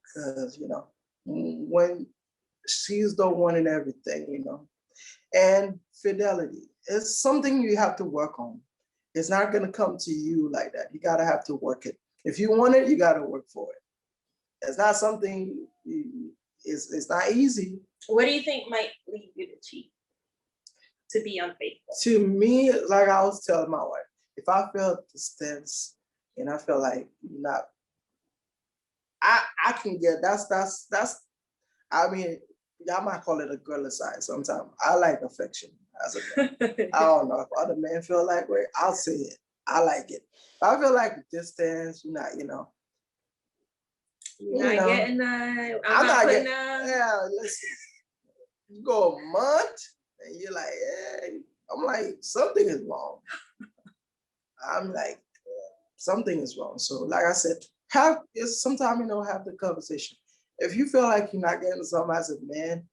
Because, you know, when she's the one in everything, you know. And fidelity is something you have to work on. It's not going to come to you like that. You got to have to work it. If you want it, you got to work for it. It's not something, it's not easy. What do you think might lead you to cheat? To be unfaithful? To me, like I was telling my wife, if I feel distance and I feel like not, I can get, that's, I mean, y'all might call it a girl side sometimes. I like affection as a man. I don't know if other men feel like way. I'll say it. I like it. I feel like distance, you're not, you know. You're not getting that. I'm not putting that. Yeah, listen. You go a month and you're like, hey, I'm like, something is wrong. I'm like, something is wrong. So, like I said, sometimes, you know, have the conversation. If you feel like you're not getting something as a man,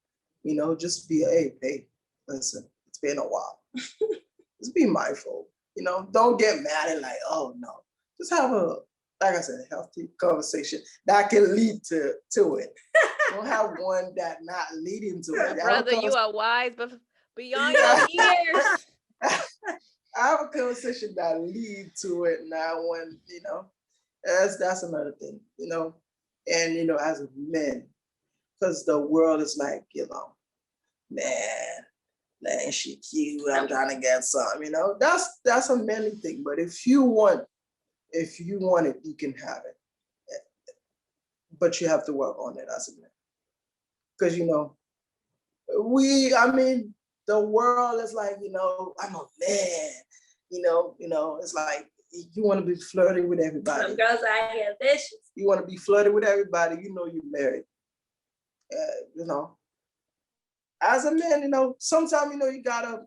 you know, just be, hey, listen, it's been a while. Just be mindful. You know, don't get mad and like, oh no. Just have like I said, a healthy conversation that can lead to it. Don't have one that not leading to it. Brother, you are wise, but beyond your years. I have a conversation that lead to it now when, you know, that's another thing, you know. And, you know, as a man, because the world is like, you know, man, man, she cute, I'm trying to get some, you know, that's a manly thing. But if you want it, you can have it. But you have to work on it as a man. Because, you know, the world is like, you know, I'm a man, you know, it's like you want to be flirting with everybody. Some girls out here vicious. You want to be flirting with everybody, you know, you're married. You know, as a man, you know, sometimes, you know, you gotta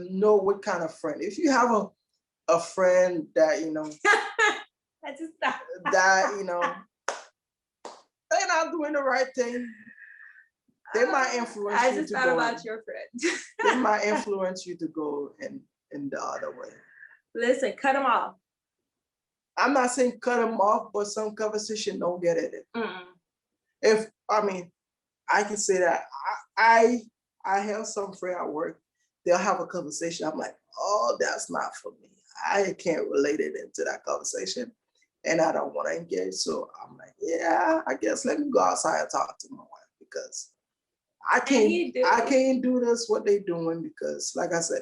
know what kind of friend. If you have a friend that, you know, I just thought that, you know, they're not doing the right thing, they might influence you to go. I just thought about your friend. They might influence you to go in the other way. Listen, cut them off. I'm not saying cut them off, but some conversation don't get it. Mm-mm. I can say that I have some friend at work, they'll have a conversation. I'm like, oh, that's not for me. I can't relate it into that conversation. And I don't want to engage. So I'm like, yeah, I guess let me go outside and talk to my wife, because I can't do this what they doing, because like I said,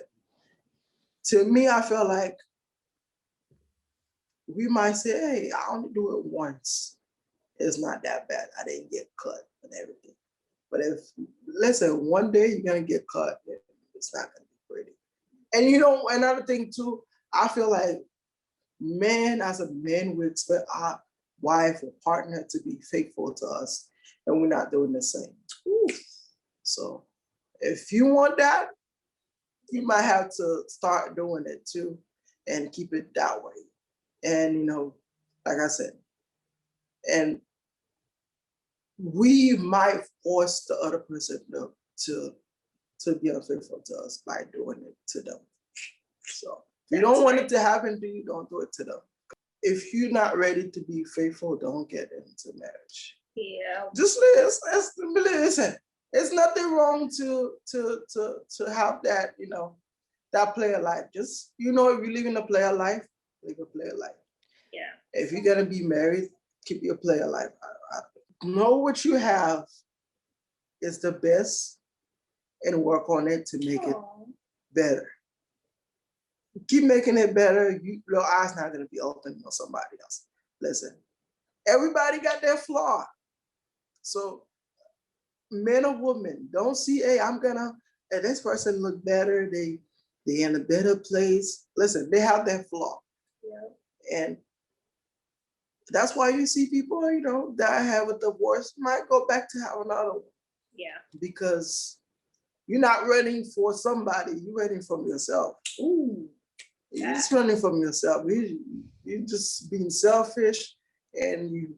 to me, I feel like we might say, hey, I only do it once. It's not that bad. I didn't get cut and everything. But if, listen, one day you're gonna get cut, it's not gonna be pretty. And you know, another thing too, I feel like men, as a man, we expect our wife or partner to be faithful to us, and we're not doing the same. Ooh. So if you want that, you might have to start doing it too and keep it that way. And, you know, like I said, and we might force the other person to be unfaithful to us by doing it to them. So if you don't want it to happen to you, don't do it to them. If you're not ready to be faithful, don't get into marriage. Yeah. Just listen. It's nothing wrong to have that, you know, that player life. Just, you know, if you live in a player life, live a player life. Yeah. If you're gonna be married, keep your player life. Know what you have is the best and work on it to make it better. Keep making it better. Your eyes not gonna be open on somebody else. Listen, everybody got their flaw. So men or women, don't see, hey, hey, this person look better. They in a better place. Listen, they have their flaw. Yeah. And that's why you see people, you know, that have a divorce might go back to have another one. Yeah. Because you're not running for somebody, you're running from yourself. Ooh. You're just running from yourself. You're just being selfish, and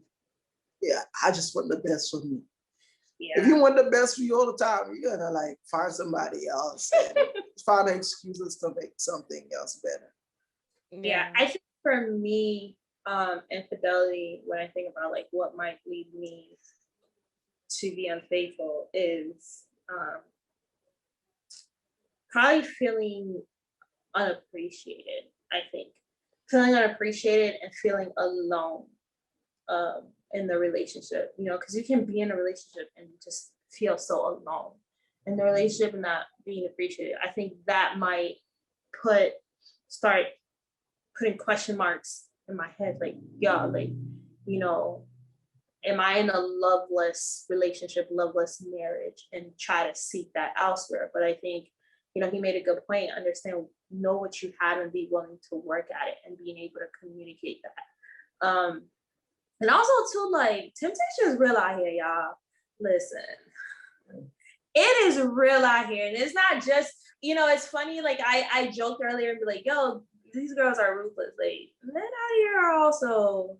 I just want the best for me. Yeah. If you want the best for you all the time, you're gonna like find somebody else and find excuses to make something else better. Yeah, I think for me, infidelity, when I think about like what might lead me to be unfaithful, is probably feeling unappreciated. I think feeling unappreciated and feeling alone in the relationship, you know, because you can be in a relationship and just feel so alone in the relationship and not being appreciated. I think that might start putting question marks in my head, like, yeah, like, you know, am I in a loveless relationship, loveless marriage, and try to seek that elsewhere? But I think, you know, he made a good point. Understand, know what you have and be willing to work at it and being able to communicate that. And also too, like, temptation is real out here, y'all. Listen, it is real out here. And it's not just, you know, it's funny, like I joked earlier and be like, yo, these girls are ruthless. Like, men out here are also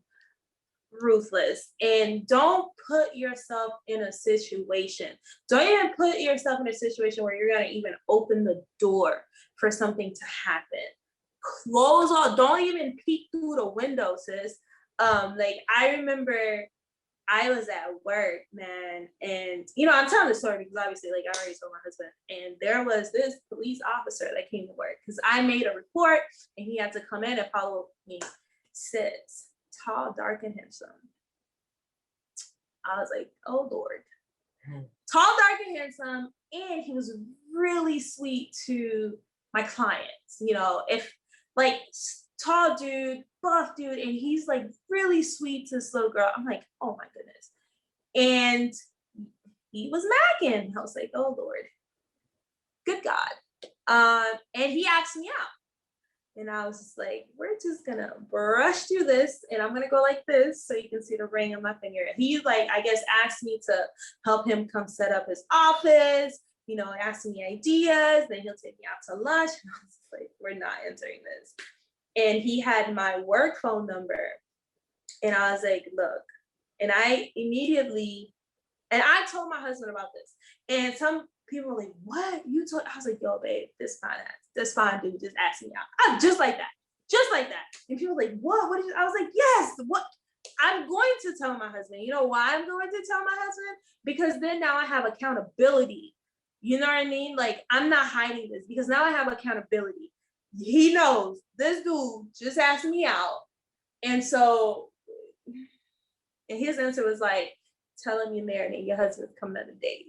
ruthless. And don't put yourself in a situation. Don't even put yourself in a situation where you're gonna even open the door for something to happen. Close all, don't even peek through the window, sis. Like I remember I was at work, man, and you know, I'm telling the story because obviously, like, I already told my husband, and there was this police officer that came to work because I made a report and he had to come in and follow me. Sis, tall, dark, and handsome. I was like, oh Lord, Tall, dark, and handsome, and he was really sweet to my clients. You know, if like tall dude, buff dude, and he's like really sweet to this little girl. I'm like, oh my goodness. And he was macking. I was like, oh Lord, good God. And he asked me out. And I was just like, we're just gonna brush through this and I'm gonna go like this so you can see the ring on my finger. And he like, I guess, asked me to help him come set up his office, you know, asking me ideas, then he'll take me out to lunch. And I was just like, we're not entering this. And he had my work phone number. And I was like, look, and I immediately, and I told my husband about this. And some people were like, what? You told, I was like, yo, babe, this fine dude just asked me out. Just like that. Just like that. And people were like, what? What did you? I was like, yes, what? I'm going to tell my husband. You know why I'm going to tell my husband? Because then now I have accountability. You know what I mean? Like, I'm not hiding this because now I have accountability. He knows this dude just asked me out. And so, and his answer was like, tell him you're married and your husband's coming on a date.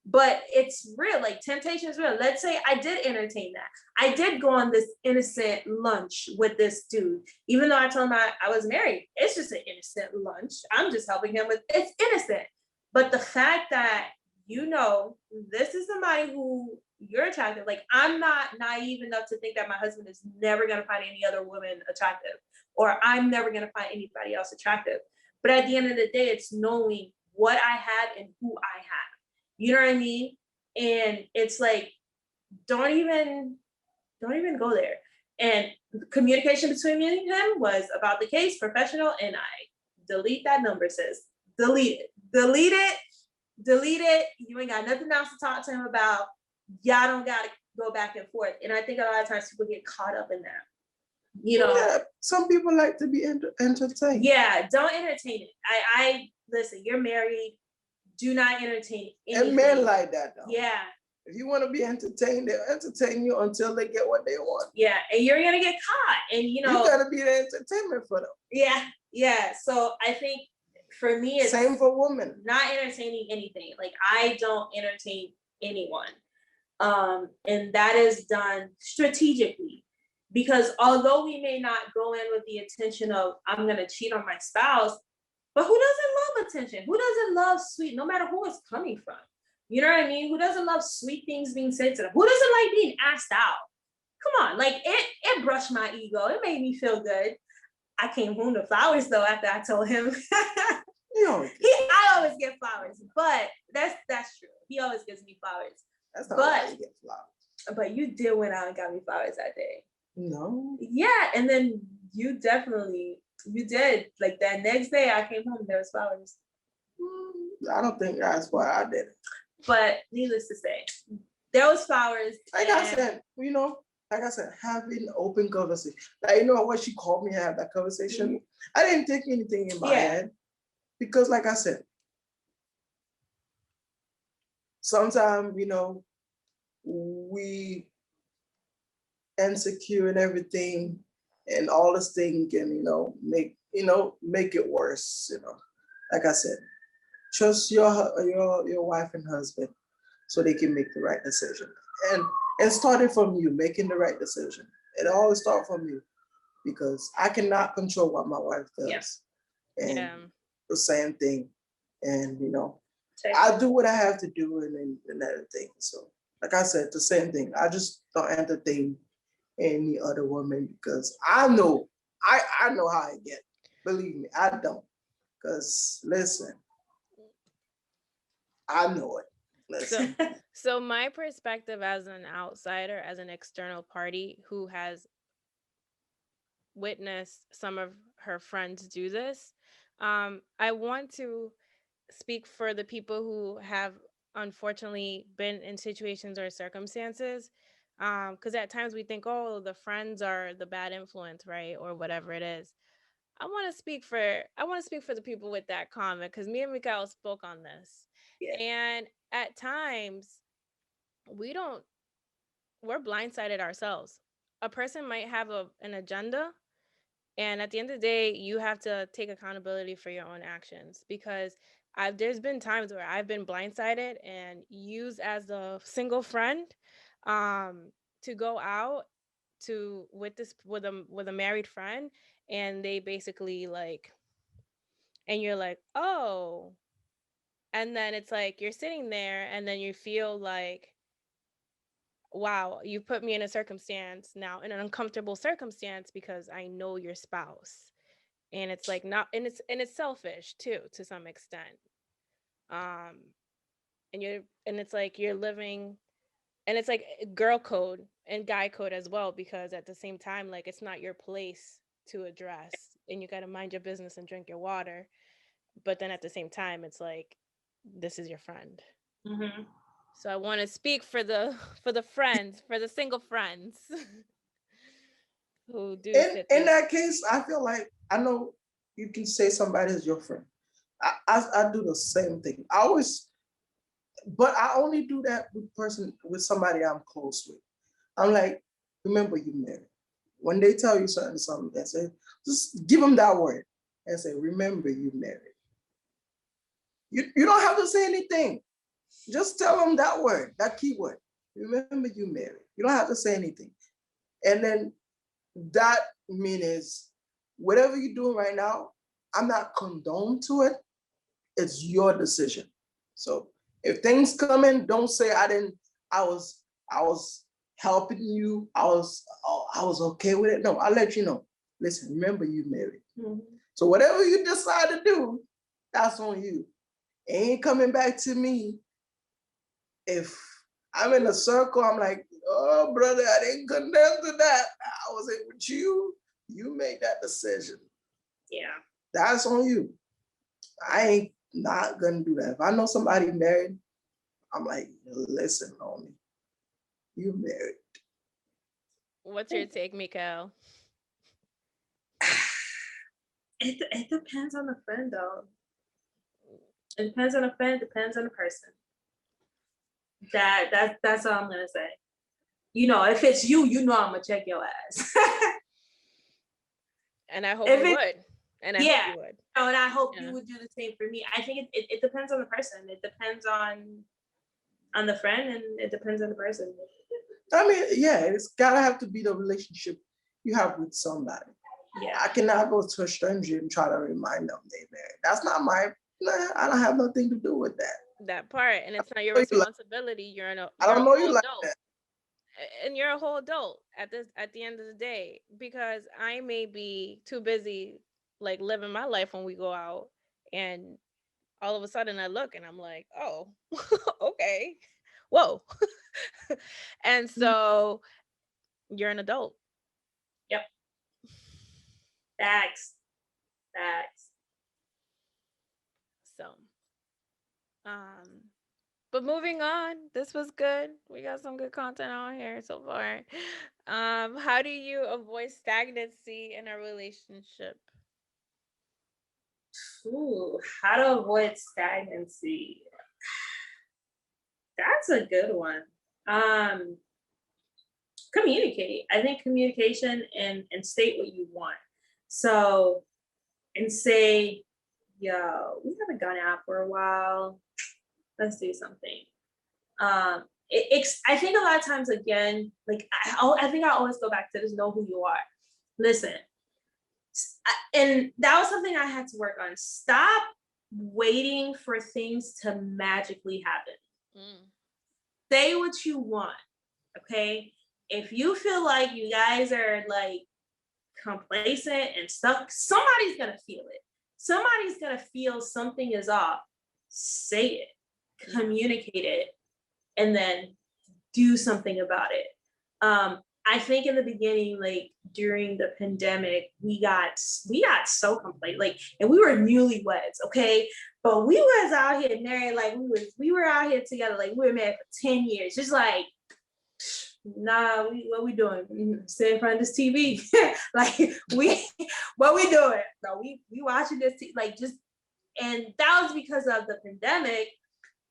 But it's real, like temptation is real. Let's say I did entertain that. I did go on this innocent lunch with this dude, even though I told him I was married. It's just an innocent lunch. I'm just helping him with, it's innocent. But the fact that, you know, this is somebody who you're attractive. Like, I'm not naive enough to think that my husband is never going to find any other woman attractive, or I'm never going to find anybody else attractive. But at the end of the day, it's knowing what I have and who I have. You know what I mean? And it's like, don't even go there. And communication between me and him was about the case, professional, and I delete that number, sis. Delete it. You ain't got nothing else to talk to him about. Y'all don't gotta go back and forth. And I think a lot of times people get caught up in that. You know, yeah, some people like to be entertained. Yeah, don't entertain it. I listen, you're married. Do not entertain anything. And men like that though. Yeah. If you want to be entertained, they'll entertain you until they get what they want. Yeah, and you're gonna get caught. And you know, you gotta be the entertainment for them. Yeah. So I think for me, it's same for women. Not entertaining anything. Like, I don't entertain anyone. And that is done strategically. Because although we may not go in with the intention of I'm gonna cheat on my spouse, but who doesn't love attention? Who doesn't love sweet, no matter who it's coming from? You know what I mean? Who doesn't love sweet things being said to them? Who doesn't like being asked out? Come on, like it brushed my ego. It made me feel good. I came home to flowers though after I told him. I always get flowers, but that's true. He always gives me flowers. That's not why you get flowers. But you did went out and got me flowers that day. No. Yeah, and then you did. Like that next day I came home, there was flowers. I don't think that's why I did it. But needless to say, there was flowers. I said, having open conversation. Like, when she called me and had that conversation, I didn't take anything in my head. Because like I said, sometimes, we insecure and everything, and all this thing can, make it worse. Like I said, trust your wife and husband so they can make the right decision. And starting from you, making the right decision. It always starts from you, because I cannot control what my wife does. And the same thing. And I do what I have to do and everything. So like I said, the same thing. I just don't entertain any other woman, because I know how I get. Believe me, I don't. Because listen, I know it. Listen. So my perspective as an outsider, as an external party who has witnessed some of her friends do this, I want to speak for the people who have unfortunately been in situations or circumstances, because at times we think, oh, the friends are the bad influence, right, or whatever it is. I want to speak for the people with that comment, because me and Michaelle spoke on this. And at times we're blindsided ourselves. A person might have an agenda, and at the end of the day, you have to take accountability for your own actions, because there's been times where I've been blindsided and used as a single friend, to go out to with a married friend, and they basically like, and you're like, oh, and then it's like you're sitting there, and then you feel like, wow, you put me in a circumstance now, in an uncomfortable circumstance, because I know your spouse, and it's like not, and it's selfish too to some extent, um and it's like you're living, and it's like girl code and guy code as well, because at the same time, like, it's not your place to address, and you got to mind your business and drink your water, but then at the same time, it's like, this is your friend. Mm-hmm. So I want to speak for the for the friends, for the single friends who do sit In there. that case, I feel like I know you can say somebody is your friend. I do the same thing. I always, but I only do that with somebody I'm close with. I'm like, remember you married. When they tell you something, they say, just give them that word and say, remember you married. You don't have to say anything. Just tell them that word, that key word. Remember you married. You don't have to say anything. And then that means whatever you're doing right now, I'm not condoned to it. It's your decision. So if things come in, don't say I didn't. I was helping you. I was okay with it. No, I'll let you know. Listen, remember you married. Mm-hmm. So whatever you decide to do, that's on you. It ain't coming back to me. If I'm in a circle, I'm like, oh brother, I didn't condemn to that. I was in with you. You made that decision. Yeah. That's on you. I ain't not gonna do that. If I know somebody married, I'm like, listen, homie, you married. What's your take, Michaelle? It depends on the friend though. It depends on the friend, depends on the person. That's all I'm gonna say. You know, if it's you, you know I'm gonna check your ass. And I hope If you it, would. And I hope yeah, you would. and I hope Yeah. you would do the same for me. I think it depends on the person. It depends on the friend, and it depends on the person. I mean, yeah, it's gotta have to be the relationship you have with somebody. Yeah. I cannot go to a stranger and try to remind them they married. That's not my. I don't have nothing to do with that. That part, and it's not your I don't know you like, responsibility. You're I you're a don't know you whole like adult. that. And you're a whole adult at the end of the day, because I may be too busy like living my life when we go out, and all of a sudden I look and I'm like, oh, okay, whoa. And so you're an adult. Yep. Facts. So but moving on, this was good. We got some good content on here so far. How do you avoid stagnancy in a relationship? Ooh, how to avoid stagnancy. That's a good one. Communicate. I think communication and state what you want. So, and say, yo, we haven't gone out for a while. Let's do something. I think a lot of times, again, like I think I always go back to this: know who you are. Listen, and that was something I had to work on. Stop waiting for things to magically happen. Say what you want, okay? If you feel like you guys are like complacent and stuck, somebody's gonna feel it. Somebody's gonna feel something is off. Say it, communicate it, and then do something about it. I think in the beginning, like during the pandemic, we got so complacent, like, and we were newlyweds, okay? But we was out here married, like we were out here together, like we were married for 10 years, just like, nah, what we doing? Sit in front of this TV. Like what we doing? No, we watching this, like just, and that was because of the pandemic,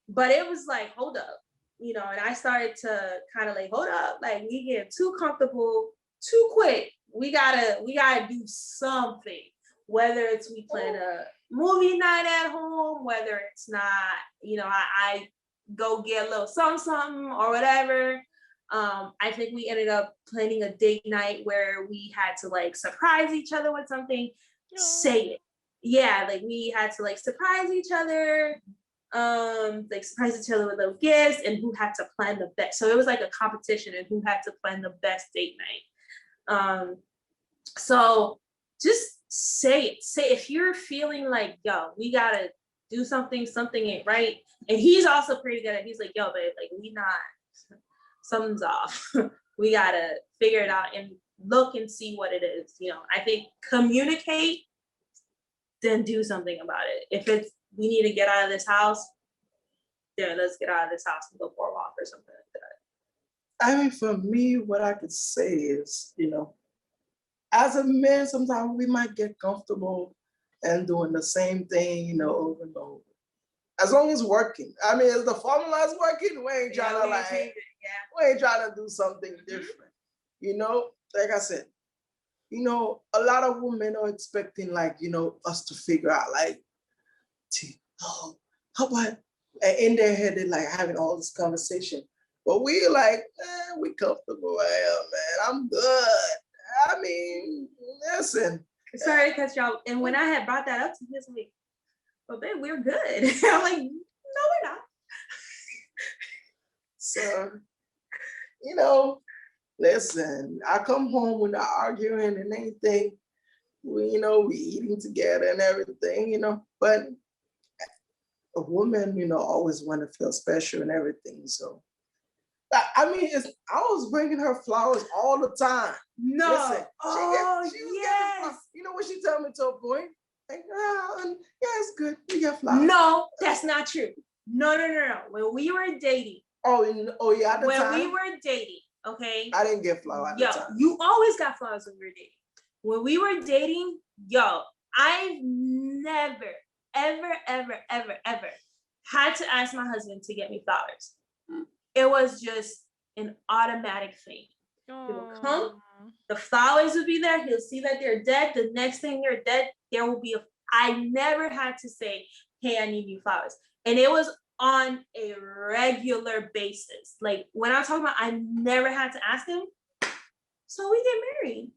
but it was like, hold up, you know, and I started to kind of like, hold up, like we get too comfortable too quick. We gotta do something, whether it's we plan movie night at home, whether it's not, I go get a little something or whatever. I think we ended up planning a date night where we had to like surprise each other with something. Aww. Say it. Yeah, like we had to like surprise each other, like surprise each other with little gifts, and who had to plan the best. So it was like a competition and who had to plan the best date night. So just say it. Say if you're feeling like, yo, we gotta do something ain't right. And he's also pretty good at, he's like, yo, babe, like something's off. We gotta figure it out and look and see what it is. I think communicate, then do something about it. If it's, we need to get out of this house, then let's get out of this house and go for a walk or something like that. I mean, for me, what I could say is, as a man, sometimes we might get comfortable and doing the same thing, over and over. As long as it's working. I mean, if the formula is working, we ain't trying to we ain't trying to do something different. Like I said, a lot of women are expecting us to figure out how about, and in their head, they're like having all this conversation. But we like, we comfortable, man, I'm good. I mean, listen. Sorry to cut y'all. And when I had brought that up to him, he's like, well, babe, we're good. I'm like, no, we're not. So, listen, I come home, we're not arguing and anything. We eating together and everything, but a woman, always want to feel special and everything. So, I mean, I was bringing her flowers all the time. No. Listen, she was yes. getting, what she told me to a point? Like, yeah, it's good. We get flowers. No, that's not true. No. When we were dating. Oh yeah, at the time. When we were dating, okay? I didn't get flowers at the time. You always got flowers when we were dating. When we were dating, I've never, ever had to ask my husband to get me flowers. It was just an automatic thing. He will come, the flowers will be there, he'll see that they're dead. The next thing they're dead, there will be I never had to say, hey, I need new flowers. And it was on a regular basis. Like when I'm talking about, I never had to ask him. So we get married.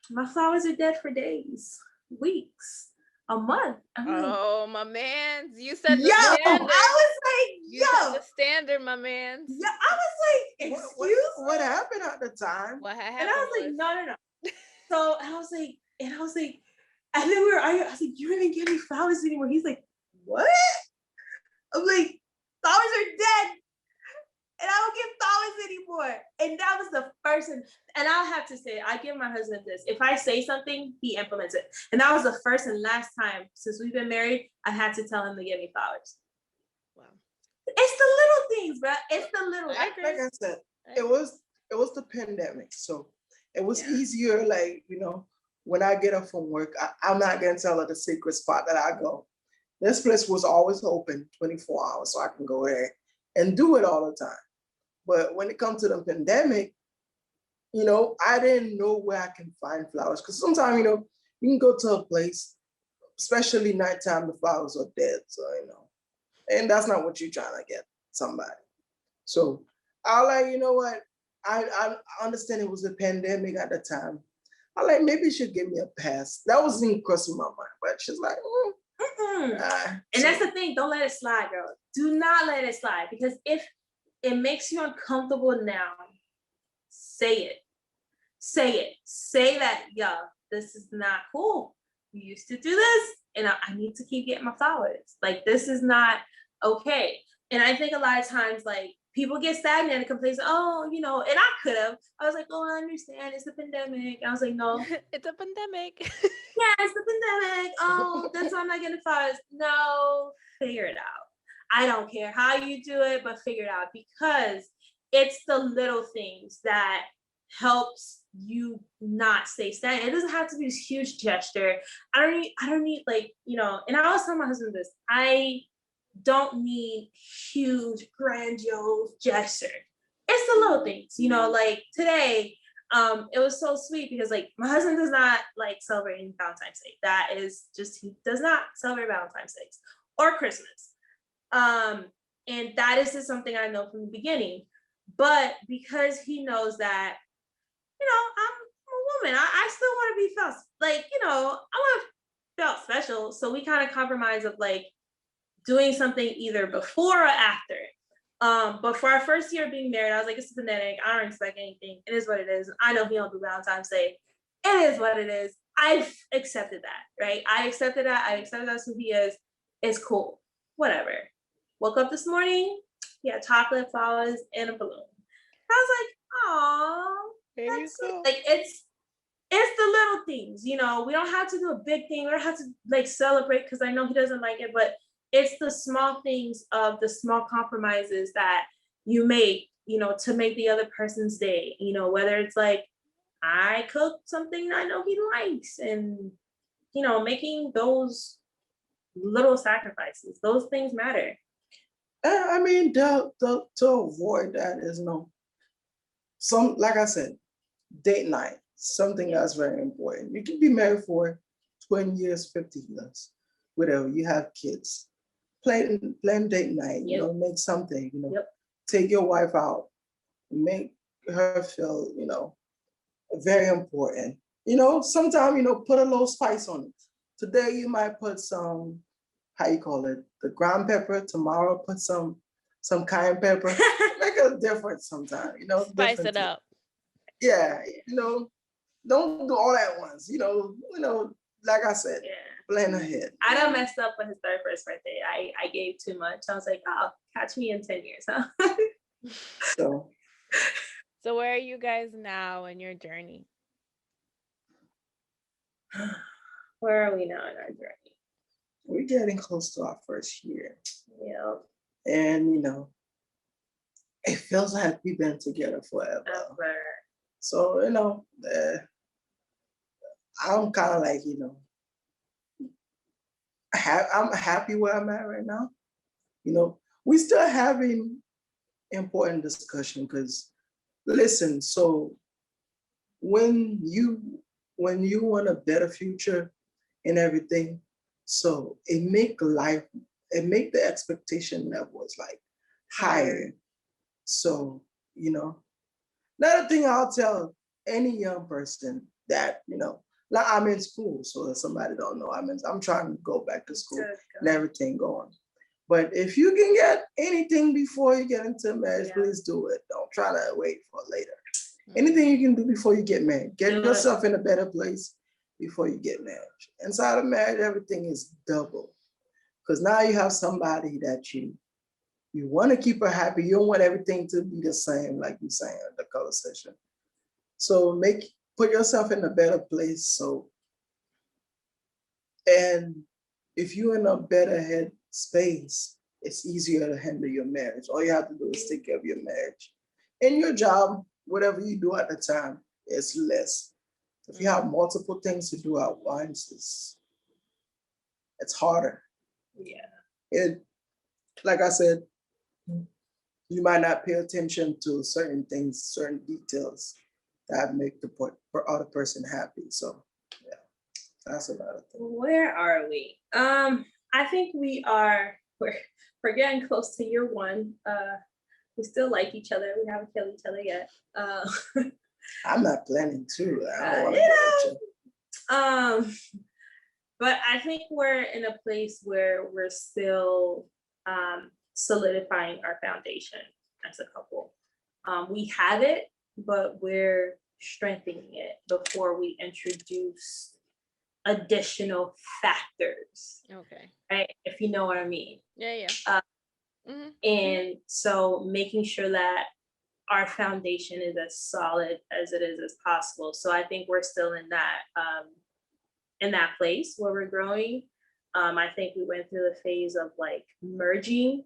My flowers are dead for days, weeks, a month. My man, you said the standard. I was like, you set the standard, my man. Yeah, I was like, excuse me? What happened at the time? What happened? And I was like, no. So I was like, and then we were arguing. I was like, you didn't give me flowers anymore. He's like, what? I'm like, flowers are dead. And I don't get flowers anymore. And that was the first, and I'll have to say, I give my husband this. If I say something, he implements it. And that was the first and last time since we've been married, I had to tell him to get me flowers. Wow. It's the little things, bro. It's the little like I said, it was the pandemic. So it was easier, when I get up from work, I'm not gonna tell her the secret spot that I go. This place was always open 24 hours, so I can go there and do it all the time. But when it comes to the pandemic, I didn't know where I can find flowers. Because sometimes, you can go to a place, especially nighttime, the flowers are dead. So, and that's not what you're trying to get somebody. So I like, you know what? I understand it was a pandemic at the time. I like, maybe you should give me a pass. That wasn't crossing my mind, but she's like, and that's the thing. Don't let it slide, girl. Do not let it slide, because if it makes you uncomfortable now, say it. Say that, this is not cool. We used to do this, and I need to keep getting my flowers. Like, this is not okay. And I think a lot of times, people get stagnant and complain, and I could have. I was like, I understand. It's the pandemic. I was like, no. It's a pandemic. Yeah, it's the pandemic. Oh, that's why I'm not getting flowers. No, figure it out. I don't care how you do it, but figure it out, because it's the little things that helps you not stay stagnant. It doesn't have to be this huge gesture. I don't need and I always tell my husband this, I don't need huge, grandiose gesture. It's the little things, like today It was so sweet because like my husband does not like celebrating Valentine's Day. That is just, he does not celebrate Valentine's Day or Christmas. And that is just something I know from the beginning. But because he knows that, I'm a woman, I still want to be felt like, I want to feel special. So we kind of compromise of like doing something either before or after. But for our first year of being married, I was like, it's pathetic. I don't expect anything. It is what it is. I know he don't do Valentine's Day. It is what it is. I've accepted that, right? I accepted that. I accepted that's who he is. It's cool. Whatever. Woke up this morning. He had chocolate, flowers, and a balloon. I was like, oh, that's sweet. Like it's the little things, we don't have to do a big thing. We don't have to like celebrate because I know he doesn't like it, but it's the small things of the small compromises that you make, to make the other person's day, whether it's like I cook something I know he likes and, making those little sacrifices, those things matter. I mean, to avoid that is like I said, date night, something that's very important. You can be married for 20 years, 50 years, whatever, you have kids. Plan date night, make something, take your wife out, make her feel, very important. Sometimes, put a little spice on it. Today you might put some, how you call it, the ground pepper. Tomorrow put some cayenne pepper. Make a difference sometimes, Spice it up. Yeah, don't do all at once, like I said, plan ahead. I done messed up for his 31st birthday. I gave too much. I was like, oh, catch me in 10 years, huh? So where are you guys now in your journey? Where are we now in our journey? We're getting close to our first year. Yeah. And, it feels like we've been together forever. So, I'm kind of like, I'm happy where I'm at right now. We still having important discussion because, listen, so when you want a better future and everything, so it make the expectation levels like higher. So, another thing I'll tell any young person that, like I'm in school, so if somebody don't know, I'm trying to go back to school and everything going. But if you can get anything before you get into marriage, please do it. Don't try to wait for later. Anything you can do before you get married. Get yourself in a better place before you get married. Inside of marriage, everything is double. Because now you have somebody that you want to keep her happy. You don't want everything to be the same, like you saying in the color session. So put yourself in a better place. So, and if you're in a better head space, it's easier to handle your marriage. All you have to do is take care of your marriage. And your job, whatever you do at the time, is less. If you have multiple things to do at once, it's harder. Yeah. Like I said, you might not pay attention to certain things, certain details that make the other person happy. So yeah, that's about it. Where are we? I think we're getting close to year one. We still like each other. We haven't killed each other yet. I'm not planning to. I don't want to. But I think we're in a place where we're still solidifying our foundation as a couple. We have it, but we're strengthening it before we introduce additional factors. Okay. Right? If you know what I mean. Yeah. And so making sure that our foundation is as solid as it is as possible. So I think we're still in that place where we're growing. I think we went through the phase of like merging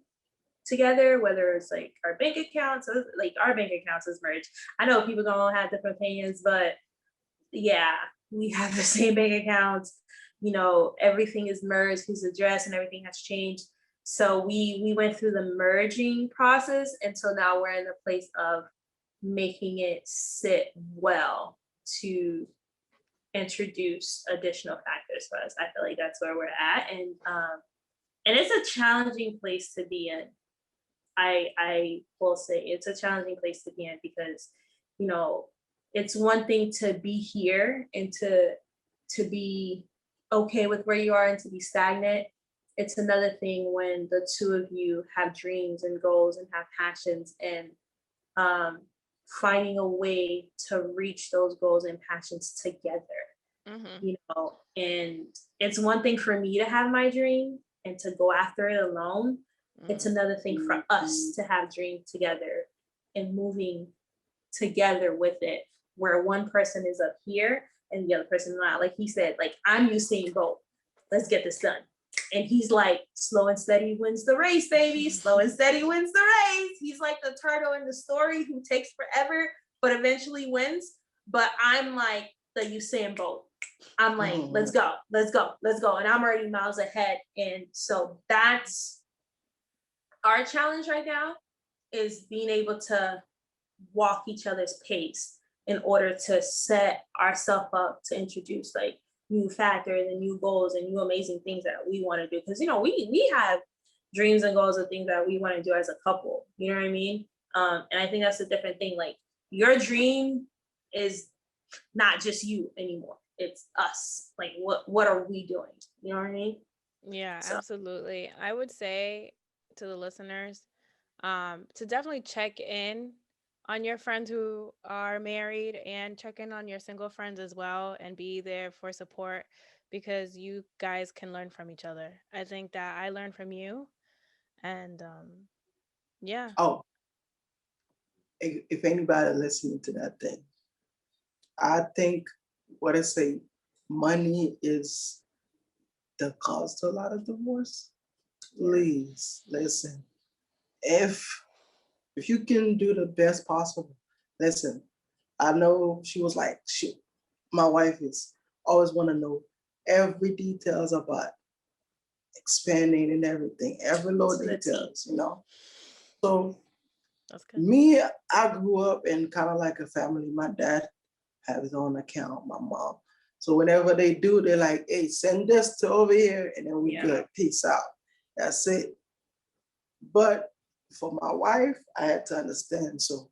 together, whether it's like our bank accounts, like our bank accounts is merged. I know people gonna have different opinions, but yeah, we have the same bank accounts. Everything is merged, his address and everything has changed. So we went through the merging process, and so now we're in the place of making it sit well to introduce additional factors for us. I feel like that's where we're at, and it's a challenging place to be in. I will say it's a challenging place to be in because, you know, it's one thing to be here and to be okay with where you are and to be stagnant. It's another thing when the two of you have dreams and goals and have passions, and finding a way to reach those goals and passions together. You know, and it's one thing for me to have my dream and to go after it alone. It's another thing for us to have dreams together and moving together with it, where one person is up here and the other person not. Like he said, like, I'm Usain Bolt. Let's get this done. And he's like, slow and steady wins the race, baby. Slow and steady wins the race. He's like the turtle in the story who takes forever, but eventually wins. But I'm like the Usain Bolt. I'm like, let's go, let's go, let's go. And I'm already miles ahead. And so that's our challenge right now, is being able to walk each other's pace in order to set ourselves up to introduce like new factors and new goals and new amazing things that we want to do. Because, you know, we have dreams and goals of things that we want to do as a couple. You know what I mean? And I think that's a different thing. Like, your dream is not just you anymore. It's us. Like, what are we doing? You know what I mean? Yeah, absolutely. I would say to the listeners, to definitely check in on your friends who are married and check in on your single friends as well and be there for support, because you guys can learn from each other. I think that I learned from you, and yeah. Oh, if anybody listening to that thing, I think what I say, money is the cause to a lot of divorce. Please listen. If you can do the best possible, listen. I know she was like, shoot, my wife is always want to know every details about expanding and everything, every little details, you know. So That's good. me, I grew up in kind of like a family. My dad have his own account, my mom. So whenever they do, they're like, hey, send this to over here, and then we good. Peace out. That's it. But for my wife, I had to understand. So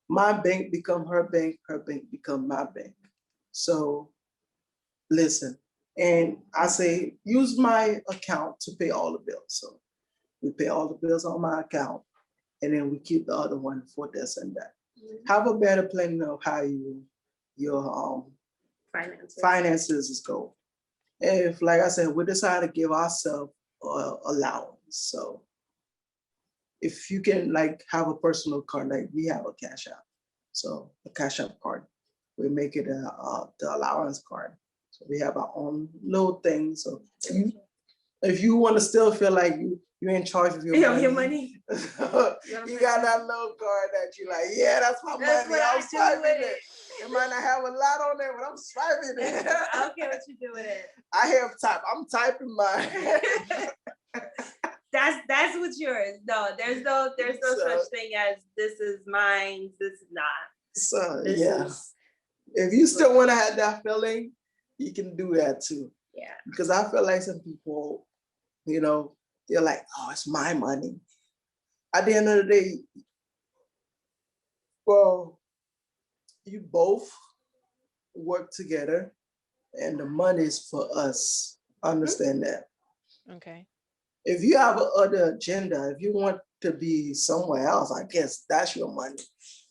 my bank become her bank become my bank. So listen, and I say, use my account to pay all the bills. So we pay all the bills on my account, and then we keep the other one for this and that. Have a better plan of how your finances go. If, like I said, we decide to give ourselves allowance. So if you can like have a personal card, like we have a cash app. So a cash app card, we make it the allowance card. So we have our own little thing. So if you want to still feel like you're in charge of your money, you got that little card that you like, yeah, that's my money. I'm swiping it. It might not have a lot on there, but I'm swiping it. I don't care what you do with it. I have type. I'm typing mine. That's what's yours. No, there's no such thing as this is mine. This is not. So if you still want to have that feeling, you can do that too. Yeah. Because I feel like some people, you know, they're like, oh, it's my money. At the end of the day, well, you both work together and the money is for us. Understand that. Okay. If you have another agenda, if you want to be somewhere else, I guess that's your money.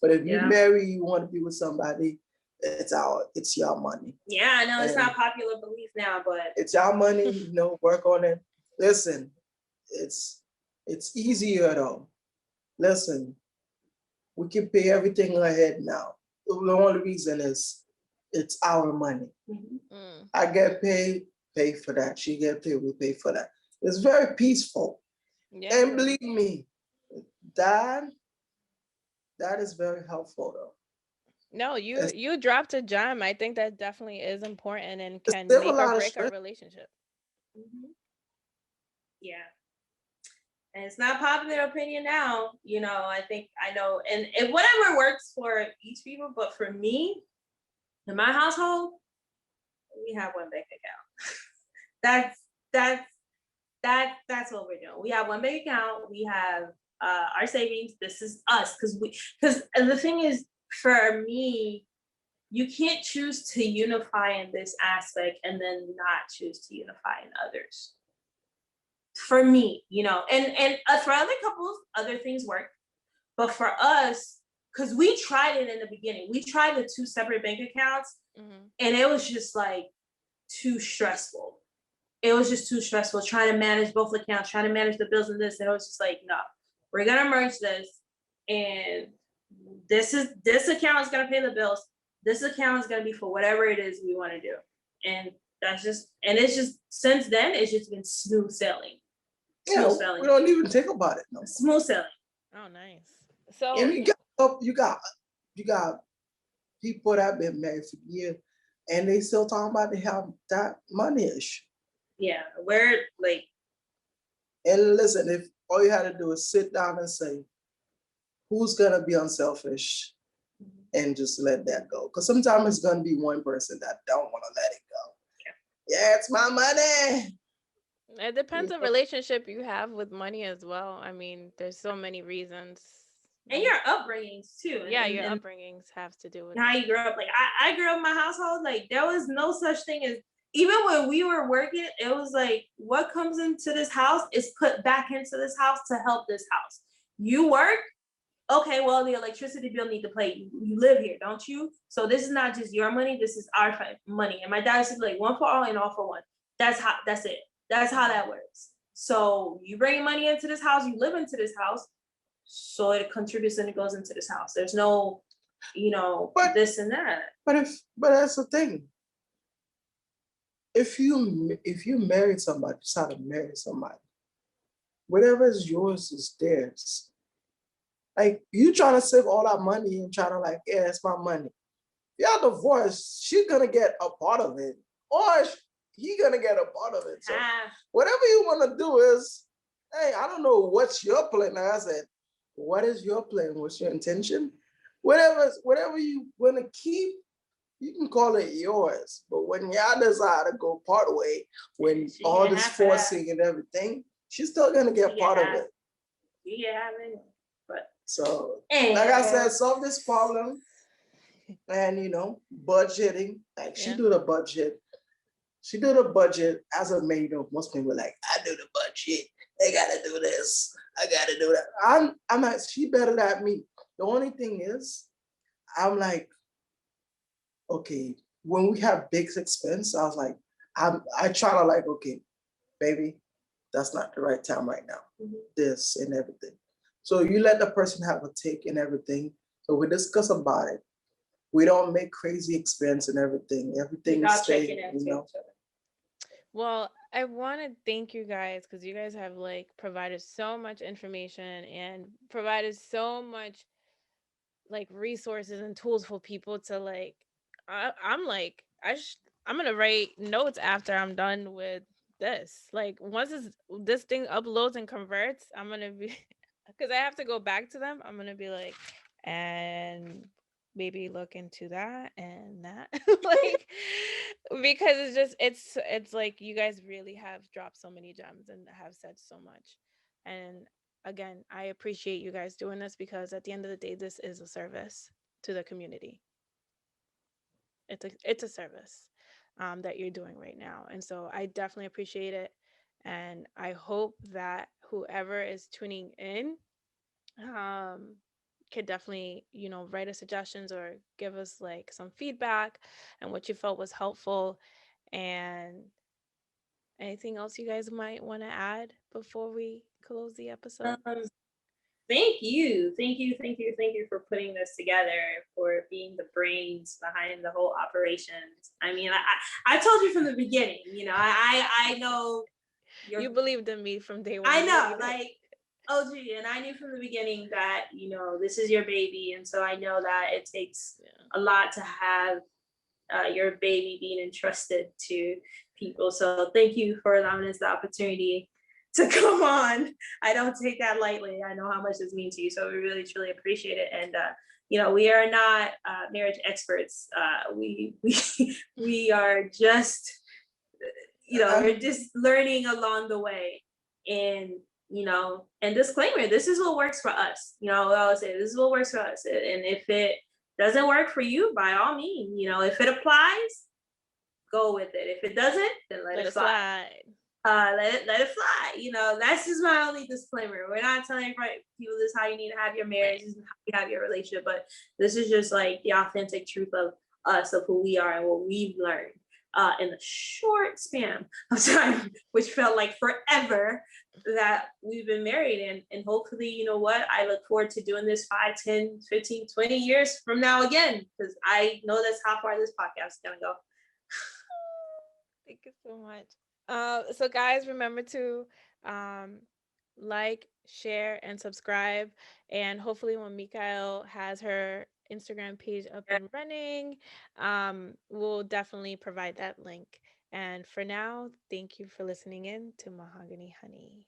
But if you marry, you want to be with somebody, it's your money. Yeah, I know it's not popular belief now, but it's your money, you know, work on it. Listen, it's easier though. Listen, we can pay everything ahead now. The only reason is it's our money. I get paid, pay for that. She get paid, we pay for that. It's very peaceful. Yeah. And believe me, that is very helpful though. No, you dropped a gem. I think that definitely is important and can make or break our relationship. Yeah. And it's not popular opinion now, you know, I think I know, and whatever works for each people, but for me, in my household, we have one bank account. That's what we're doing. We have one bank account. We have our savings. This is us, because the thing is, for me, you can't choose to unify in this aspect and then not choose to unify in others. For me, you know, and for other couples, other things work, but for us, because we tried it in the beginning, we tried the 2 separate bank accounts, and it was just like too stressful. It was just too stressful trying to manage both accounts, trying to manage the bills and this. And it was just like, no, we're gonna merge this, and this account is gonna pay the bills. This account is gonna be for whatever it is we want to do, and it's just since then it's just been smooth sailing. Yeah, we don't even think about it. No. Smooth sailing. Oh, nice. So and you got people that have been married for years, and they still talking about they have that money issue. Yeah, we're like. And listen, if all you had to do is sit down and say, who's gonna be unselfish, and just let that go, because sometimes it's gonna be one person that don't want to let it go. Yeah, it's my money. it depends on relationship you have with money as well. I mean, there's so many reasons. And your upbringings too. Yeah, your upbringings have to do with how you grew up. Like I grew up in my household, like there was no such thing as, even when we were working, it was like, what comes into this house is put back into this house to help this house. You work, okay, well, the electricity bill need to pay. You live here, don't you? So this is not just your money, this is our money. And my dad said, like, one for all and all for one. That's it. That's how that works. So you bring money into this house, you live into this house, so it contributes and it goes into this house. There's no, you know, this and that. But that's the thing. If you marry somebody, decide to marry somebody, whatever is yours is theirs. Like, you trying to save all that money and trying to like, yeah, it's my money. If y'all divorced, she's gonna get a part of it, or he gonna get a part of it. So whatever you want to do is, hey, I don't know what's your plan. Like I said, what is your plan? What's your intention? Whatever you want to keep, you can call it yours. But when y'all decide to go part way, when all this forcing and everything, she's still gonna get part of it. Yeah, but so like I said, solve this problem, and you know, budgeting. Like she do the budget. She do the budget as a maid. You know, most people are like, I do the budget. They gotta do this. I gotta do that. I'm like, she better than me. The only thing is, I'm like, okay, when we have big expense, I was like, I try to like, okay, baby, that's not the right time right now. This and everything. So you let the person have a take and everything. So we discuss about it. We don't make crazy expense and everything. Everything is staying, you know. Well, I want to thank you guys, because you guys have like provided so much information and provided so much like resources and tools for people to like. I'm like, I'm gonna write notes after I'm done with this. Like, once this thing uploads and converts, I'm gonna be, because I have to go back to them. I'm gonna be like, and maybe look into that and that, like, because it's like you guys really have dropped so many gems and have said so much. And again, I appreciate you guys doing this, because at the end of the day, this is a service to the community. It's a service that you're doing right now, and so I definitely appreciate it. And I hope that whoever is tuning in could definitely, you know, write us suggestions or give us like some feedback and what you felt was helpful. And anything else you guys might want to add before we close the episode? Thank you for putting this together, for being the brains behind the whole operations. I mean, I told you from the beginning, you know, I know you believed in me from day one. I know, like, OG, and I knew from the beginning that, you know, this is your baby, and so I know that it takes a lot to have your baby being entrusted to people. So thank you for allowing us the opportunity to come on. I don't take that lightly. I know how much this means to you. So we really, truly appreciate it. And, we are not marriage experts. We are just, we're just learning along the way. And, and disclaimer, this is what works for us. I always say, this is what works for us. And if it doesn't work for you, by all means, if it applies, go with it. If it doesn't, then let it slide. Let it fly. That's just my only disclaimer. We're not telling people this is how you need to have your marriage, this is how you have your relationship, but this is just like the authentic truth of us, of who we are and what we've learned in a short span of time, which felt like forever that we've been married. And hopefully, I look forward to doing this 5, 10, 15, 20 years from now again, because I know that's how far this podcast is going to go. Thank you so much. So guys, remember to like, share, and subscribe. And hopefully when Michaelle has her Instagram page up and running, we'll definitely provide that link. And for now, thank you for listening in to Mahogany Honey.